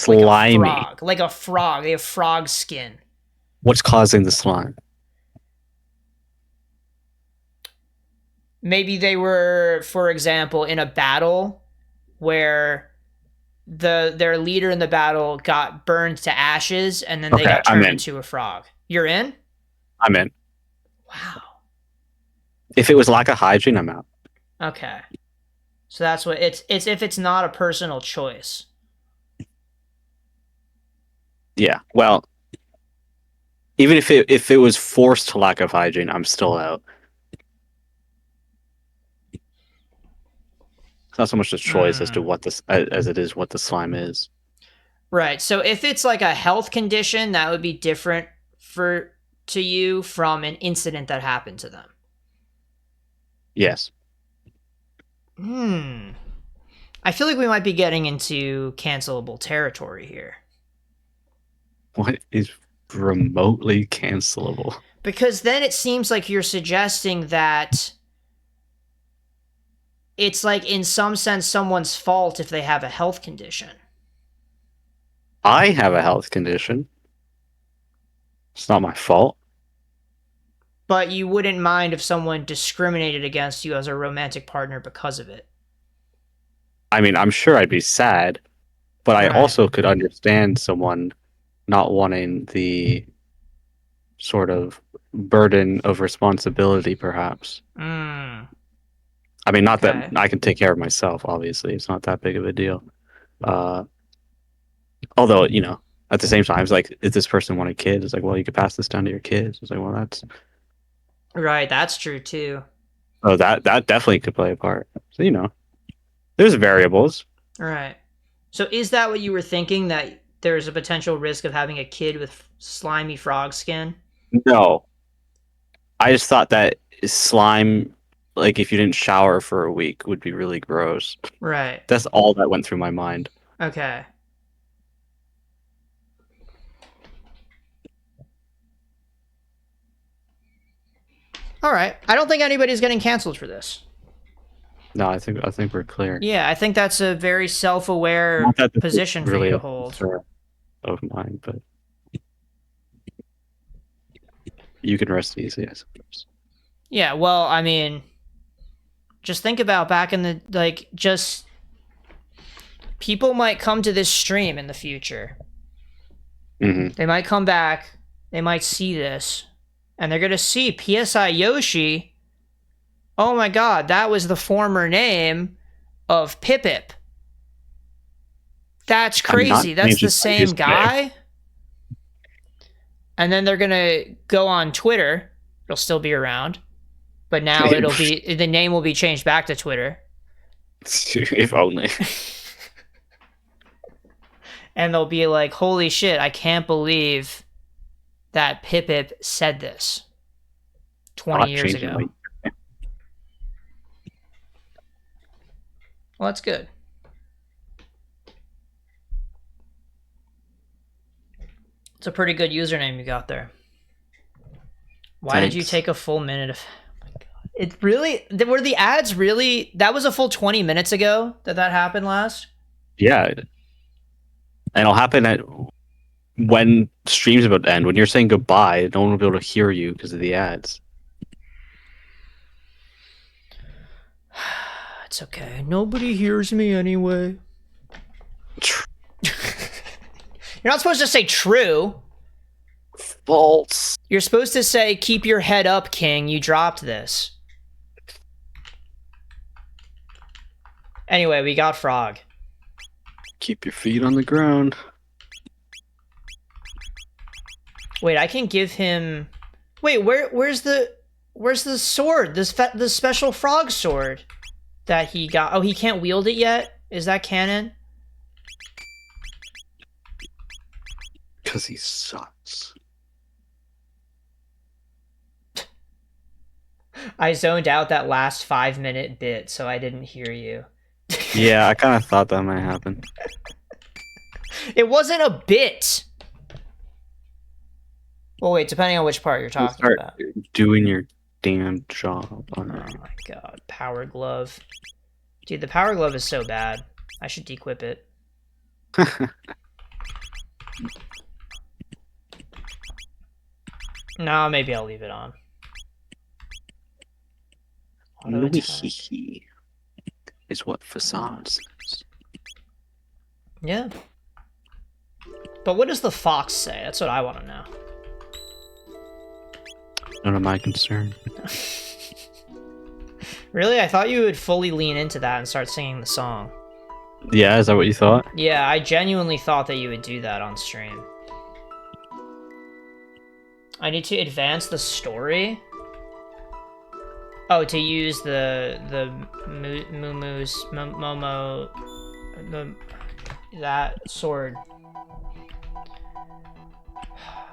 Like a Slimy. frog. Like a frog. They have frog skin. What's causing the slime? Maybe they were, for example, in a battle where their leader in the battle got burned to ashes and then they Okay, got I'm turned in. into a frog. You're in? I'm in. Wow. If it was lack of hygiene, I'm out. Okay. So that's what it's if it's not a personal choice. Yeah. Well, even if it was forced to lack of hygiene, I'm still out. It's not so much the choice as to what this as it is what the slime is. Right. So if it's like a health condition, that would be different for to you from an incident that happened to them. Yes. I feel like we might be getting into cancelable territory here. What is remotely cancelable? Because then it seems like you're suggesting that it's like in some sense someone's fault if they have a health condition. I have a health condition. It's not my fault. But you wouldn't mind if someone discriminated against you as a romantic partner because of it. I mean, I'm sure I'd be sad, but I Right. also could understand someone not wanting the sort of burden of responsibility, perhaps. I mean, not Okay. that I can take care of myself, obviously. It's not that big of a deal. Uh, although, at the same time, it's like, if this person wanted kids, it's like, well, you could pass this down to your kids. It's like, well, that's... Right, that's true too. Oh, that definitely could play a part. So, there's variables. Right. So is that what you were thinking, that there's a potential risk of having a kid with slimy frog skin? No. I just thought that slime, like, if you didn't shower for a week, would be really gross. Right. That's all that went through my mind. Okay. All right. I don't think anybody's getting canceled for this. No, I think we're clear. Yeah, I think that's a very self-aware Not that this is position for really you to a hold. concern of mine, but you can rest easy, I suppose. Yeah, well, I mean, just think about back in the, like, just people might come to this stream in the future. They might come back, they might see this, and they're going to see PSI Yoshi. Oh my god, that was the former name of Pip. That's crazy. That's the same guy. And then they're going to go on Twitter. It'll still be around. But now the name will be changed back to Twitter. If only. And they'll be like, holy shit, I can't believe that Pip said this 20 years ago. Well, that's good. It's a pretty good username you got there. Why did you take a full minute of... Oh my god. It really... Were the ads really... That was a full 20 minutes ago that happened last? Yeah. And it'll happen when stream's about to end. When you're saying goodbye, no one will be able to hear you because of the ads. It's okay. Nobody hears me anyway. You're not supposed to say true. False. You're supposed to say, keep your head up, King. You dropped this. Anyway, we got Frog. Keep your feet on the ground. Wait, I can give him... Wait, where's the sword? The special frog sword that he got. Oh, he can't wield it yet? Is that canon? Because he sucks. I zoned out that last 5-minute bit, so I didn't hear you. Yeah, I kind of thought that might happen. It wasn't a bit. Well, wait, depending on which part you're We'll talking start about. doing your damn job. Oh my god, power glove. Dude, the power glove is so bad. I should dequip it. No, maybe I'll leave it on. Louis is what facade says. Yeah. But what does the fox say? That's what I want to know. None of my concern. Really? I thought you would fully lean into that and start singing the song. Yeah, is that what you thought? Yeah, I genuinely thought that you would do that on stream. I need to advance the story. Oh, to use the Momo, that sword.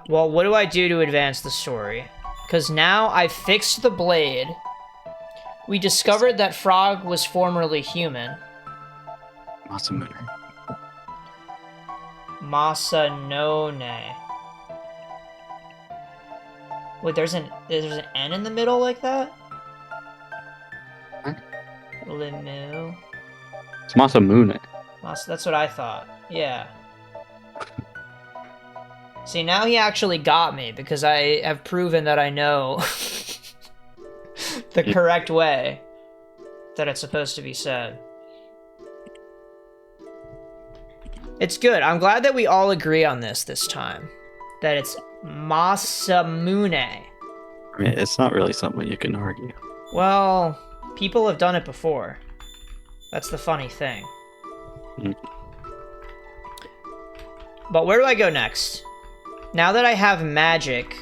Well, what do I do to advance the story? Because now I've fixed the blade. We discovered that Frog was formerly human. Masamune. Masanone. Wait, there's an N in the middle like that? Huh? Limu. It's Masamune. That's what I thought. Yeah. See, now he actually got me because I have proven that I know the correct way that it's supposed to be said. It's good. I'm glad that we all agree on this time. That it's Masamune. I mean, it's not really something you can argue. Well, people have done it before. That's the funny thing. Mm. But where do I go next? Now that I have magic...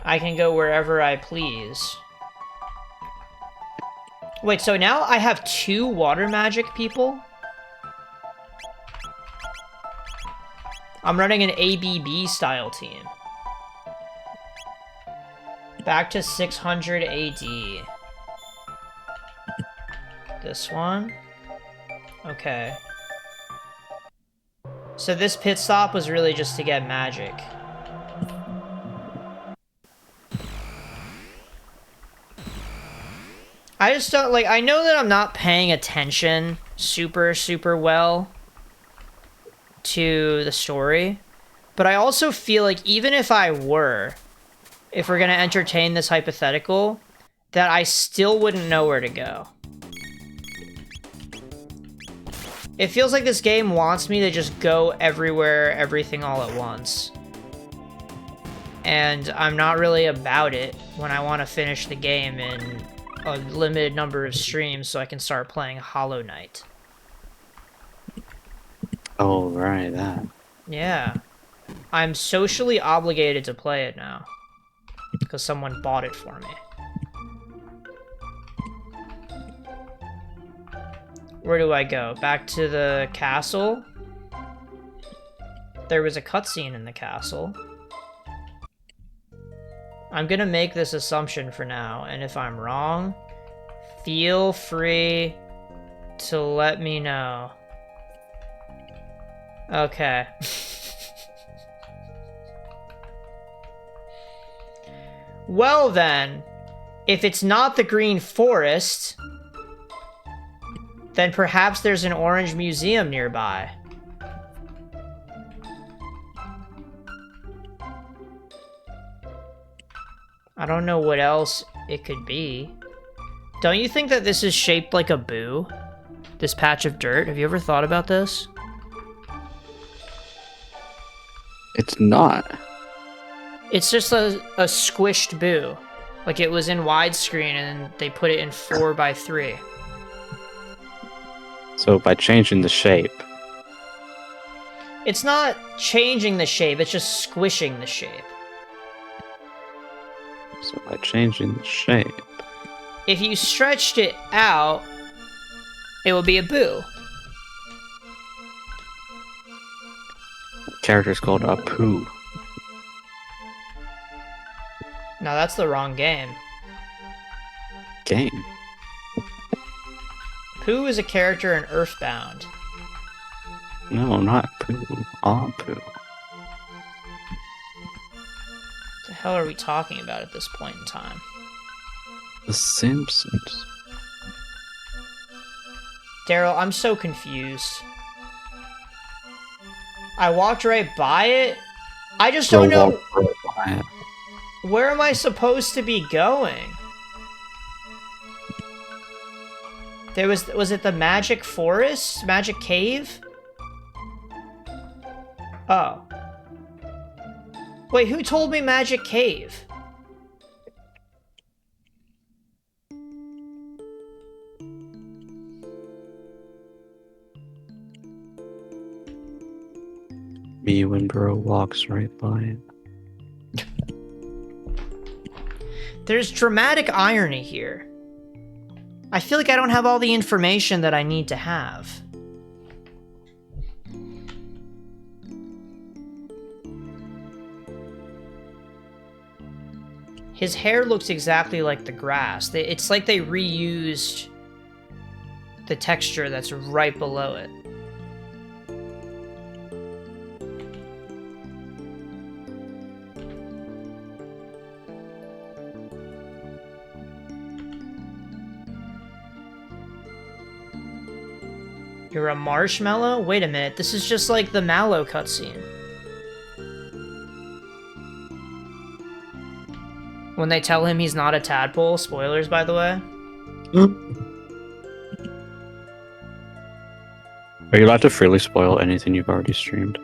I can go wherever I please. Wait, so now I have 2 water magic people? I'm running an ABB style team. Back to 600 AD. This one? Okay. So this pit stop was really just to get magic. I just don't, like, I know that I'm not paying attention super well to the story, but I also feel like even if I were, if we're gonna entertain this hypothetical, that I still wouldn't know where to go. It feels like this game wants me to just go everywhere, everything all at once. And I'm not really about it when I want to finish the game in a limited number of streams so I can start playing Hollow Knight. Oh, right, that. Yeah. I'm socially obligated to play it now. Because someone bought it for me. Where do I go? Back to the castle? There was a cutscene in the castle. I'm gonna make this assumption for now, and if I'm wrong, feel free to let me know. Okay. Well then, if it's not the Green Forest, then perhaps there's an orange museum nearby. I don't know what else it could be. Don't you think that this is shaped like a boo? This patch of dirt? Have you ever thought about this? It's not. It's just a squished boo. Like it was in widescreen and they put it in 4:3. So by changing the shape. It's not changing the shape, it's just squishing the shape. So by changing the shape. If you stretched it out, it would be a boo. The character's called Apu. No, that's the wrong game. Game. Pooh is a character in Earthbound. No, not Pooh. Ah, Pooh. What the hell are we talking about at this point in time? The Simpsons. Daryl, I'm so confused. I walked right by it. I just don't know. Where am I supposed to be going? There was it the Magic Forest? Magic Cave? Oh. Wait, who told me Magic Cave? Me when bro walks right by it. There's dramatic irony here. I feel like I don't have all the information that I need to have. His hair looks exactly like the grass. It's like they reused the texture that's right below it. You're a marshmallow? Wait a minute, this is just like the Mallow cutscene. When they tell him he's not a tadpole, spoilers by the way. Are you allowed to freely spoil anything you've already streamed?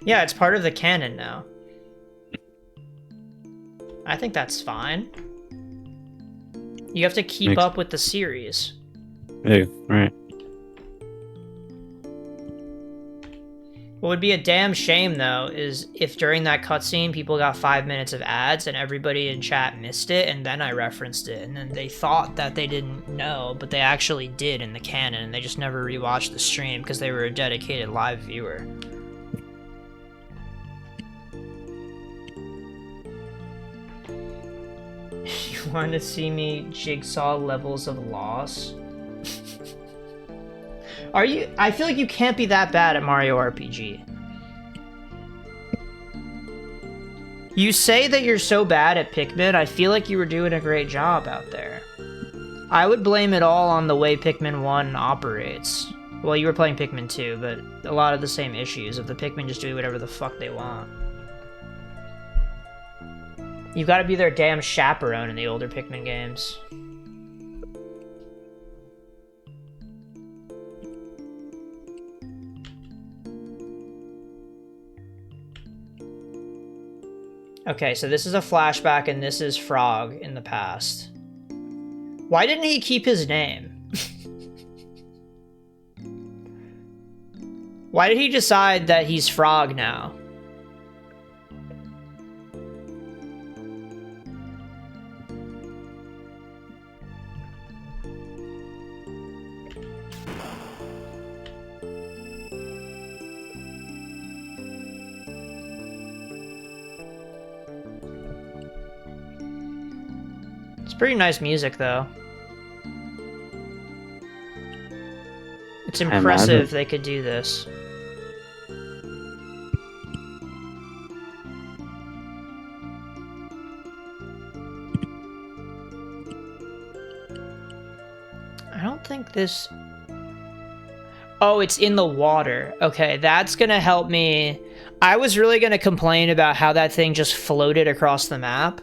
Yeah, it's part of the canon now. I think that's fine. You have to keep up with the series. Yeah, right. What would be a damn shame, though, is if during that cutscene people got 5 minutes of ads and everybody in chat missed it, and then I referenced it, and then they thought that they didn't know, but they actually did in the canon, and they just never rewatched the stream because they were a dedicated live viewer. You want to see me jigsaw levels of loss? Are you? I feel like you can't be that bad at Mario RPG. You say that you're so bad at Pikmin, I feel like you were doing a great job out there. I would blame it all on the way Pikmin 1 operates. Well, you were playing Pikmin 2, but a lot of the same issues of the Pikmin just doing whatever the fuck they want. You've got to be their damn chaperone in the older Pikmin games. Okay, so this is a flashback and this is Frog in the past. Why didn't he keep his name? Why did he decide that he's Frog now? Pretty nice music, though. It's impressive they could do this. I don't think this... Oh, it's in the water. Okay, that's gonna help me. I was really gonna complain about how that thing just floated across the map.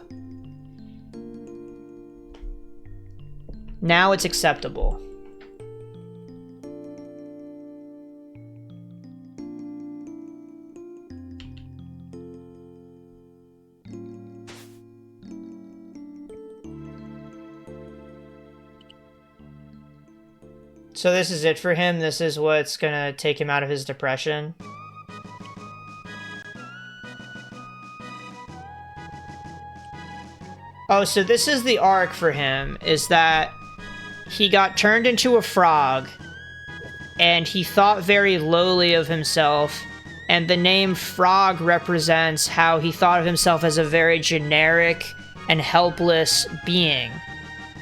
Now it's acceptable. So this is it for him? This is what's gonna take him out of his depression? Oh, so this is the arc for him, is that he got turned into a frog, and he thought very lowly of himself, And the name Frog represents how he thought of himself as a very generic and helpless being.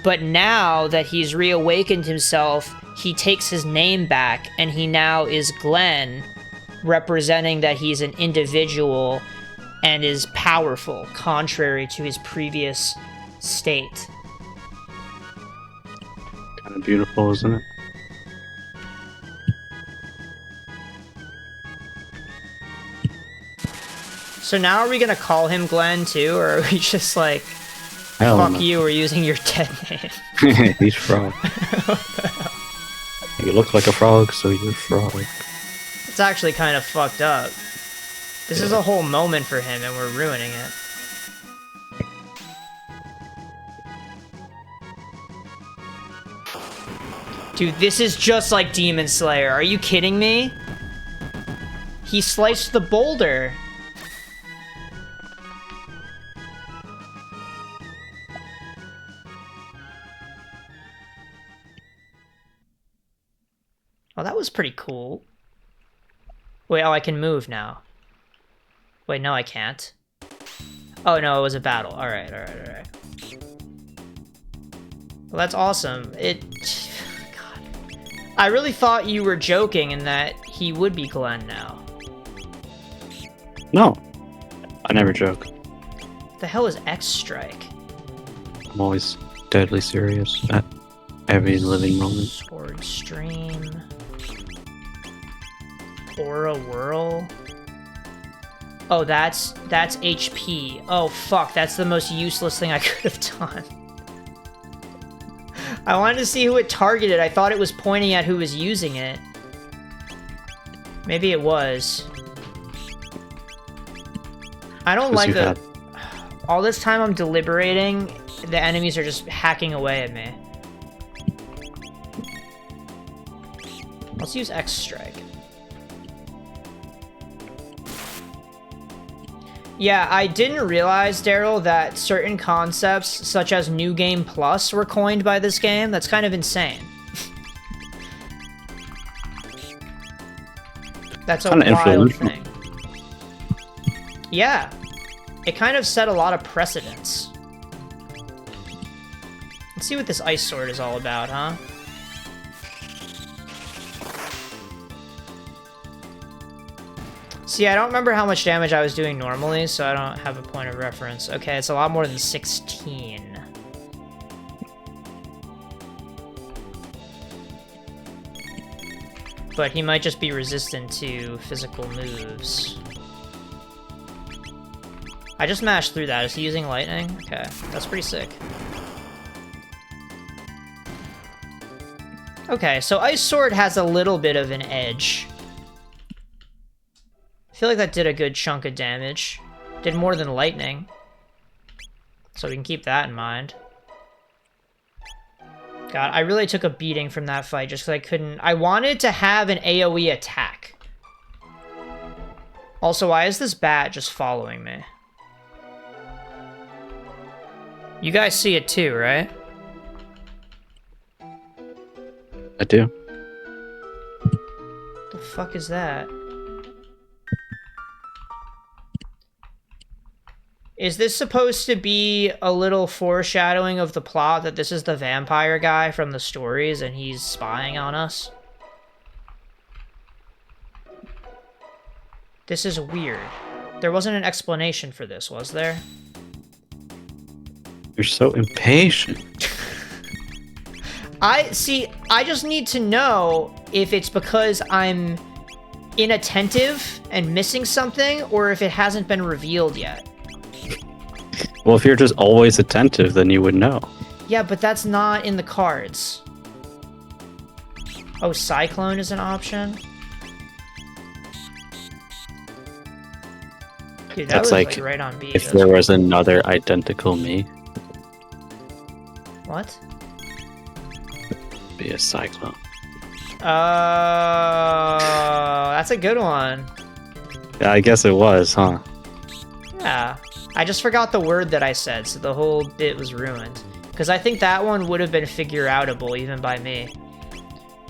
But now that he's reawakened himself, he takes his name back, and he now is Glenn, representing that he's an individual and is powerful, contrary to his previous state. Kind of beautiful, isn't it? So now are we gonna call him Glenn too, or are we just like, Hell fuck no. you, we're using your dead name? He's Frog. You look like a frog, so you're Frog. It's actually kind of fucked up. This is a whole moment for him, and we're ruining it. Dude, this is just like Demon Slayer. Are you kidding me? He sliced the boulder. Oh, that was pretty cool. Wait, oh, I can move now. Wait, no, I can't. Oh, no, it was a battle. Alright, alright, alright. Well, that's awesome. God. I really thought you were joking and that he would be Glenn now. No. I never joke. What the hell is X-Strike? I'm always deadly serious at every living moment. Sword Stream. Aura Whirl. Oh, that's HP. Oh, fuck, that's the most useless thing I could have done. I wanted to see who it targeted. I thought it was pointing at who was using it. Maybe it was. I don't like the... All this time I'm deliberating, the enemies are just hacking away at me. Let's use X-Strike. Yeah, I didn't realize, Daryl, that certain concepts, such as New Game Plus, were coined by this game. That's kind of insane. That's a wild thing. Yeah. It kind of set a lot of precedents. Let's see what this ice sword is all about, huh? See, I don't remember how much damage I was doing normally, so I don't have a point of reference. Okay, it's a lot more than 16. But he might just be resistant to physical moves. I just mashed through that. Is he using lightning? Okay, that's pretty sick. Okay, so Ice Sword has a little bit of an edge. I feel like that did a good chunk of damage. Did more than lightning. So we can keep that in mind. God, I really took a beating from that fight just because I couldn't... I wanted to have an AoE attack. Also, why is this bat just following me? You guys see it too, right? I do. The fuck is that? Is this supposed to be a little foreshadowing of the plot that this is the vampire guy from the stories and he's spying on us? This is weird. There wasn't an explanation for this, was there? You're so impatient. I just need to know if it's because I'm inattentive and missing something or if it hasn't been revealed yet. Well, if you're just always attentive, then you would know. Yeah, but that's not in the cards. Oh, Cyclone is an option? Dude, that That's was like right on beat. if there was another identical me, What? be a cyclone. Oh, that's a good one. Yeah, I guess it was, huh? Yeah. I just forgot the word that I said, so the whole bit was ruined. Because I think that one would have been figure-outable, even by me.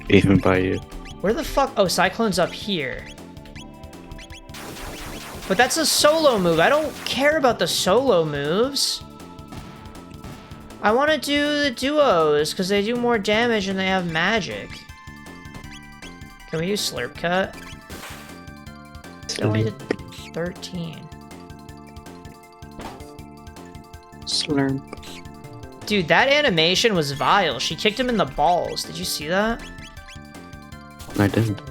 Even by you. Where the fuck? Oh, Cyclone's up here. But that's a solo move. I don't care about the solo moves. I want to do the duos because they do more damage and they have magic. Can we use Slurp Cut? It only did 13. Slurp. Dude, that animation was vile. She kicked him in the balls. Did you see that? I didn't.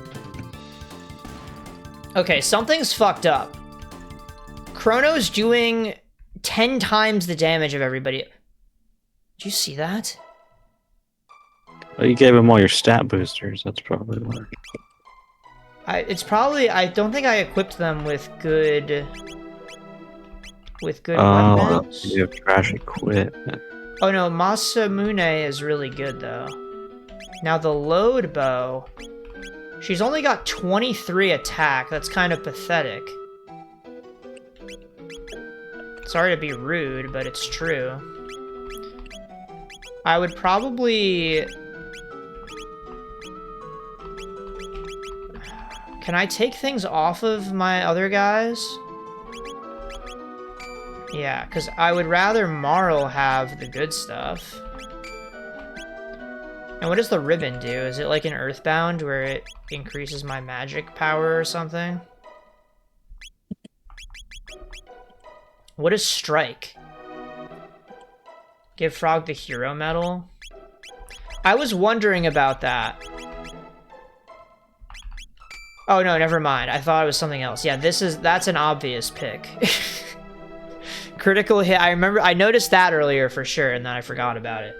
Okay, something's fucked up. Chrono's doing 10 times the damage of everybody. Did you see that? Well, you gave him all your stat boosters. That's probably why. It's probably... I don't think I equipped them with good... weapons. You have trash equipment. Oh no, Masamune is really good though. Now the load bow... She's only got 23 attack. That's kind of pathetic. Sorry to be rude, but it's true. I would probably... Can I take things off of my other guys? Yeah, because I would rather Marl have the good stuff. And what does the ribbon do? Is it like an Earthbound where it increases my magic power or something? What is Strike? Give Frog the hero medal? I was wondering about that. Oh no, never mind. I thought it was something else. Yeah, that's an obvious pick. Critical hit. I noticed that earlier for sure, and then I forgot about it.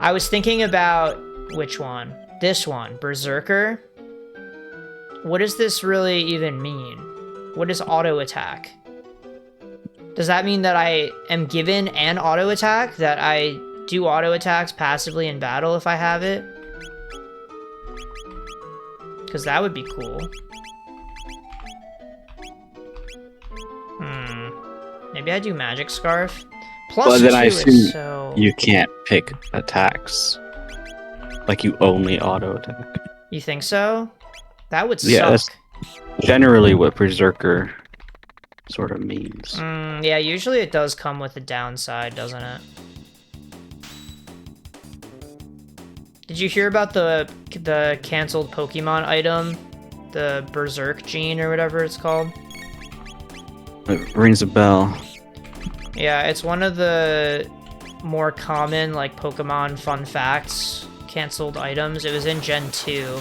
I was thinking about which one? This one, Berserker. What does this really even mean? What is auto attack? Does that mean that I am given an auto attack? That I do auto attacks passively in battle if I have it? Because that would be cool. Maybe I do Magic Scarf. Plus well, then 2 I is assume so... you can't pick attacks. Like, you only auto-attack. You think so? That would Yeah, that's suck. generally what Berserker sort of means. Yeah, usually it does come with a downside, doesn't it? Did you hear about the canceled Pokemon item? The Berserk Gene or whatever it's called? It rings a bell. Yeah, it's one of the more common, like, Pokemon fun facts canceled items. It was in Gen 2.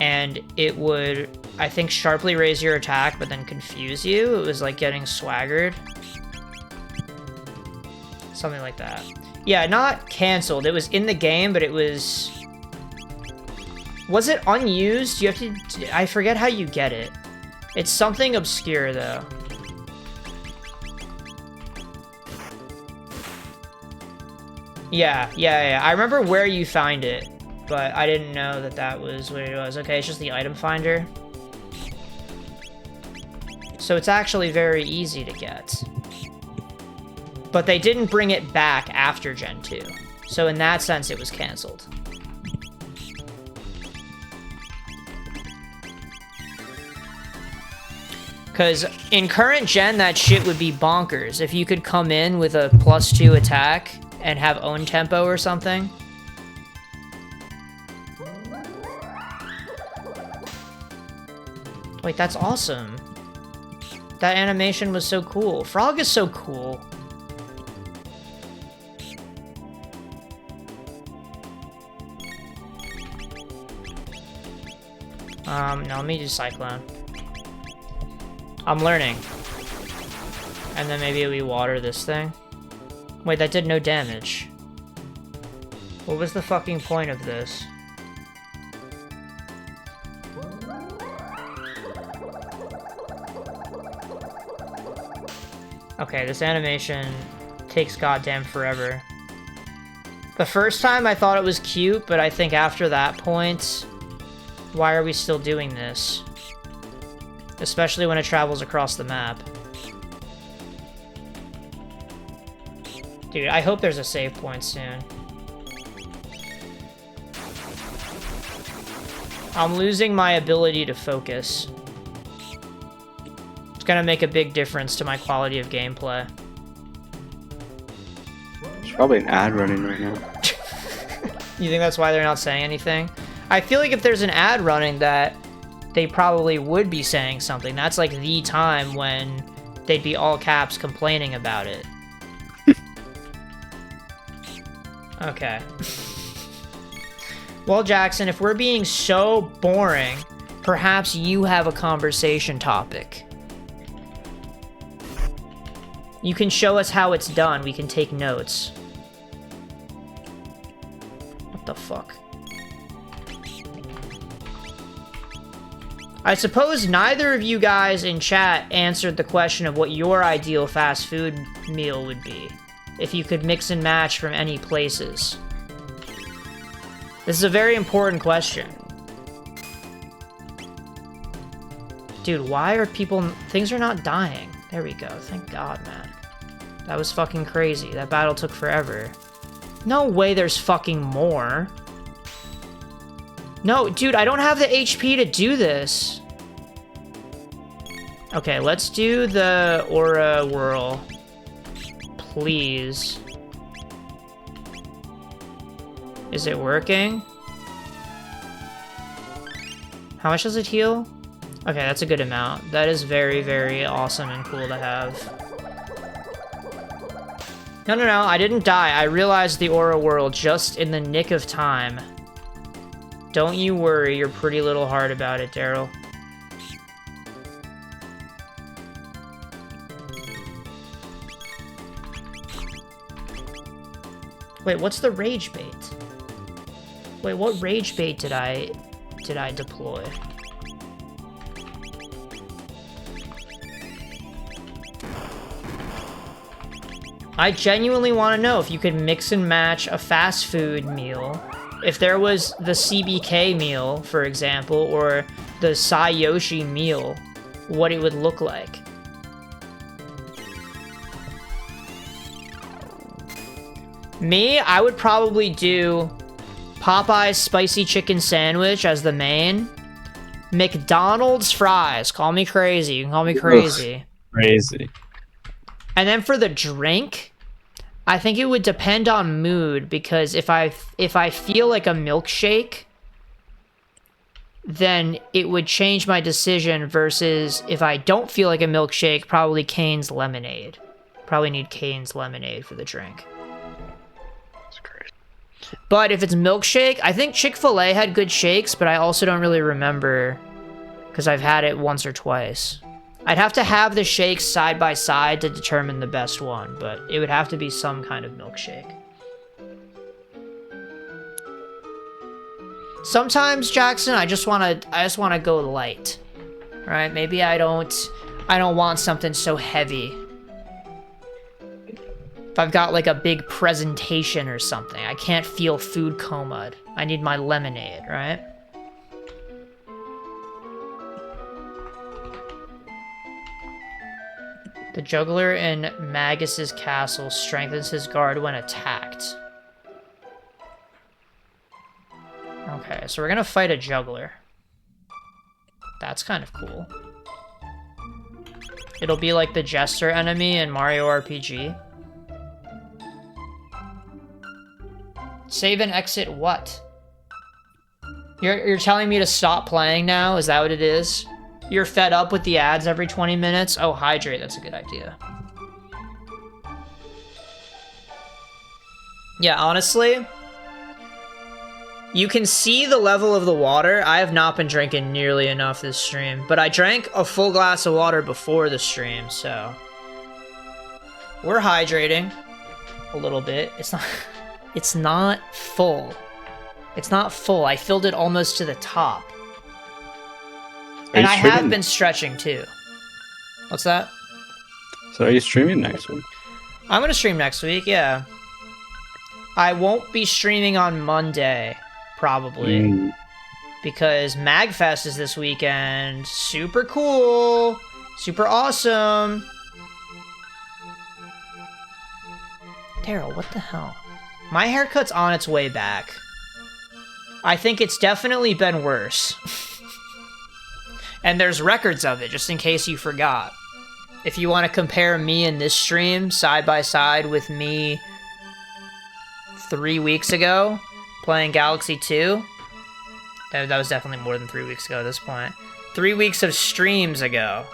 And it would, I think, sharply raise your attack, but then confuse you. It was like getting swaggered. Something like that. Yeah, not canceled. It was in the game, but it was... Was it unused? You have to... I forget how you get it. It's something obscure, though. Yeah. I remember where you find it, but I didn't know that that was what it was. Okay, it's just the item finder. So it's actually very easy to get. But they didn't bring it back after Gen 2. So in that sense, it was canceled. Because in current gen, that shit would be bonkers. If you could come in with a +2 attack and have own tempo or something. Wait, that's awesome. That animation was so cool. Frog is so cool. No, let me do Cyclone. I'm learning. And then maybe we water this thing. Wait, that did no damage. What was the fucking point of this? Okay, this animation takes goddamn forever. The first time I thought it was cute, but I think after that point, why are we still doing this? Especially when it travels across the map. Dude, I hope there's a save point soon. I'm losing my ability to focus. It's gonna make a big difference to my quality of gameplay. There's probably an ad running right now. You think that's why they're not saying anything? I feel like if there's an ad running that they probably would be saying something. That's like the time when they'd be all caps complaining about it. Okay. Well, Jackson, if we're being so boring, perhaps you have a conversation topic. You can show us how it's done. We can take notes. What the fuck? I suppose neither of you guys in chat answered the question of what your ideal fast food meal would be, if you could mix and match from any places. This is a very important question. Dude, why are people... Things are not dying. There we go. Thank God, man. That was fucking crazy. That battle took forever. No way there's fucking more. No, dude, I don't have the HP to do this. Okay, let's do the Aura Whirl. Please. Is it working? How much does it heal? Okay, that's a good amount. That is very, very awesome and cool to have. No, I didn't die. I realized the Aura Whirl just in the nick of time. Don't you worry your pretty little heart about it, Daryl. Wait, what's the rage bait? Wait, what rage bait did I deploy? I genuinely want to know if you could mix and match a fast food meal. If there was the CBK meal, for example, or the Sayoshi meal, what it would look like. Me, I would probably do Popeye's spicy chicken sandwich as the main. McDonald's fries. Call me crazy. You can call me crazy. Ugh, crazy. And then for the drink, I think it would depend on mood, because if I feel like a milkshake, then it would change my decision, versus if I don't feel like a milkshake, probably Cane's lemonade. Probably need Cane's lemonade for the drink. That's crazy. But if it's milkshake, I think Chick-fil-A had good shakes, but I also don't really remember because I've had it once or twice. I'd have to have the shakes side by side to determine the best one, but it would have to be some kind of milkshake. Sometimes, Jackson, I just want to go light. Right? Maybe I don't want something so heavy. If I've got like a big presentation or something, I can't feel food coma. I need my lemonade, right? The juggler in Magus's castle strengthens his guard when attacked. Okay, so we're gonna fight a juggler. That's kind of cool. It'll be like the jester enemy in Mario RPG. Save and exit what? You're telling me to stop playing now? Is that what it is? You're fed up with the ads every 20 minutes? Oh, hydrate. That's a good idea. Yeah, honestly, you can see the level of the water. I have not been drinking nearly enough this stream, but I drank a full glass of water before the stream, so we're hydrating a little bit. It's not full. It's not full. I filled it almost to the top. And I have been stretching too. What's that? So are you streaming next week? I'm gonna stream next week, yeah. I won't be streaming on Monday, probably. Because MagFest is this weekend. Super cool. Super awesome. Daryl, what the hell? My haircut's on its way back. I think it's definitely been worse. And there's records of it, just in case you forgot. If you want to compare me in this stream side by side with me 3 weeks ago playing Galaxy 2, that was definitely more than 3 weeks ago at this point. 3 weeks of streams ago.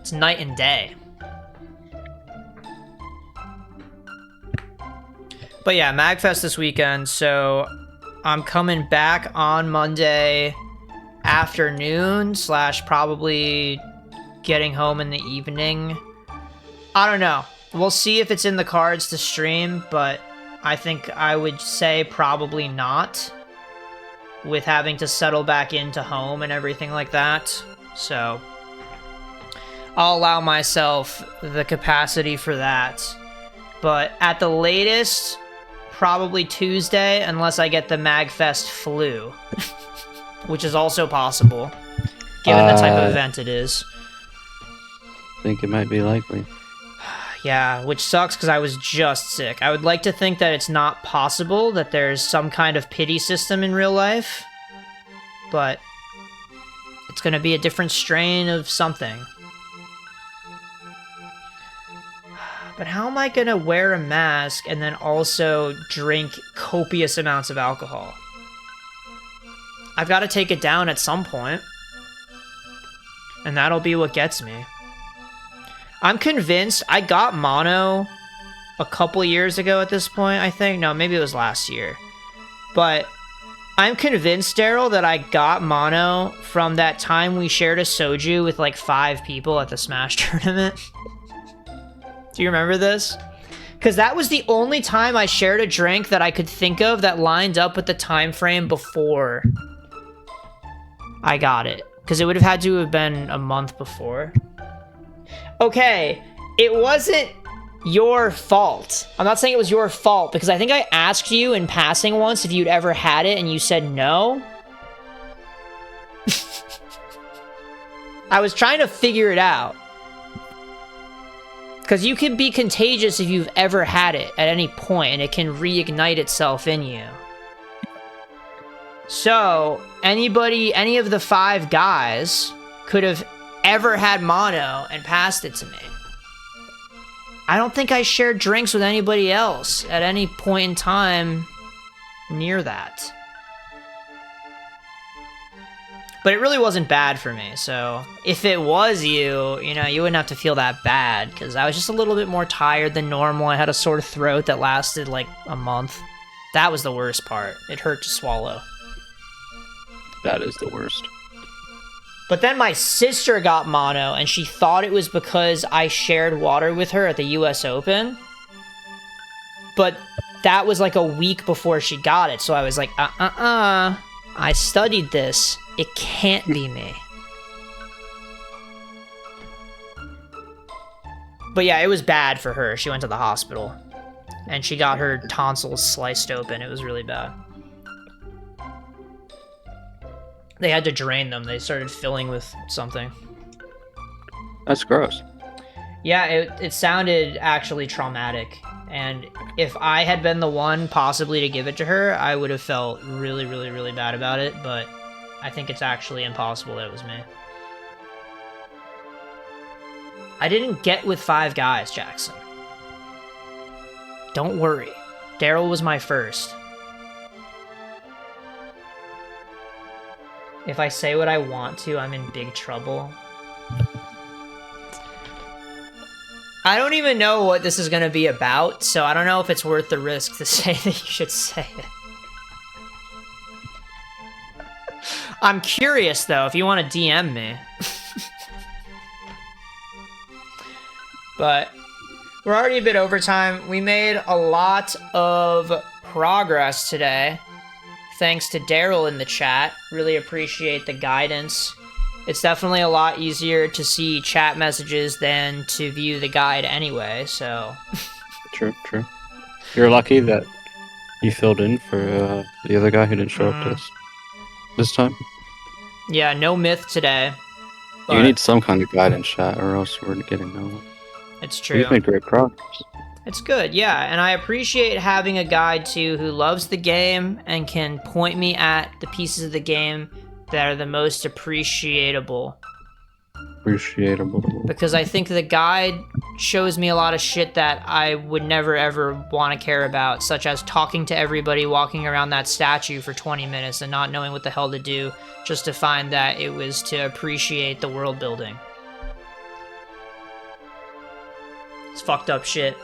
It's night and day. But yeah, MagFest this weekend, so I'm coming back on Monday afternoon / probably getting home in the evening. I don't know. We'll see if it's in the cards to stream, but I think I would say probably not, with having to settle back into home and everything like that. So I'll allow myself the capacity for that. But at the latest, probably Tuesday, unless I get the MagFest flu, which is also possible, given the type of event it is. I think it might be likely. Yeah, which sucks because I was just sick. I would like to think that it's not possible, that there's some kind of pity system in real life, but it's going to be a different strain of something. But how am I going to wear a mask and then also drink copious amounts of alcohol? I've got to take it down at some point, and that'll be what gets me. I'm convinced I got mono a couple years ago at this point, I think. No, maybe it was last year. But I'm convinced, Daryl, that I got mono from that time we shared a soju with like 5 people at the Smash tournament. Do you remember this? Because that was the only time I shared a drink that I could think of that lined up with the time frame before I got it. Because it would have had to have been a month before. Okay, it wasn't your fault. I'm not saying it was your fault, because I think I asked you in passing once if you'd ever had it, and you said no. I was trying to figure it out. Because you can be contagious if you've ever had it at any point, and it can reignite itself in you. So, any of the 5 guys could have ever had mono and passed it to me. I don't think I shared drinks with anybody else at any point in time near that. But it really wasn't bad for me, so if it was you, you wouldn't have to feel that bad, because I was just a little bit more tired than normal. I had a sore throat that lasted like a month. That was the worst part. It hurt to swallow. That is the worst. But then my sister got mono, and she thought it was because I shared water with her at the US Open. But that was like a week before she got it, so I was like, I studied this. It can't be me. But yeah, it was bad for her. She went to the hospital, and she got her tonsils sliced open. It was really bad. They had to drain them. They started filling with something. That's gross. Yeah, it sounded actually traumatic. And if I had been the one possibly to give it to her, I would have felt really, really, really bad about it. But I think it's actually impossible that it was me. I didn't get with 5 guys, Jackson. Don't worry. Daryl was my first. If I say what I want to, I'm in big trouble. I don't even know what this is going to be about, so I don't know if it's worth the risk to say that you should say it. I'm curious, though, if you want to DM me. But we're already a bit over time. We made a lot of progress today. Thanks to Daryl in the chat. Really appreciate the guidance. It's definitely a lot easier to see chat messages than to view the guide anyway, so... True. You're lucky that you filled in for the other guy who didn't show up this time. Yeah, no myth today. You need some kind of guide in chat, or else we're getting nowhere. It's true. You've made great progress. It's good, yeah, and I appreciate having a guide, too, who loves the game and can point me at the pieces of the game that are the most appreciable. Appreciable. Because I think the guide shows me a lot of shit that I would never ever want to care about, such as talking to everybody walking around that statue for 20 minutes and not knowing what the hell to do, just to find that it was to appreciate the world building. It's fucked up shit.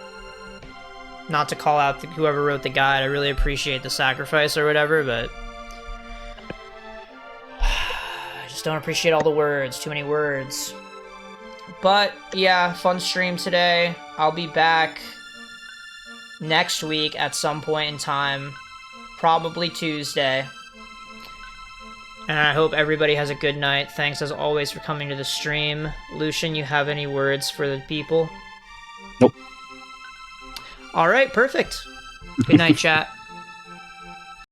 Not to call out whoever wrote the guide, I really appreciate the sacrifice or whatever, but I just don't appreciate all the words, too many words. But yeah, fun stream today. I'll be back next week at some point in time, probably Tuesday. And I hope everybody has a good night. Thanks as always for coming to the stream. Lucian, you have any words for the people? Nope. All right, perfect. Good night, chat.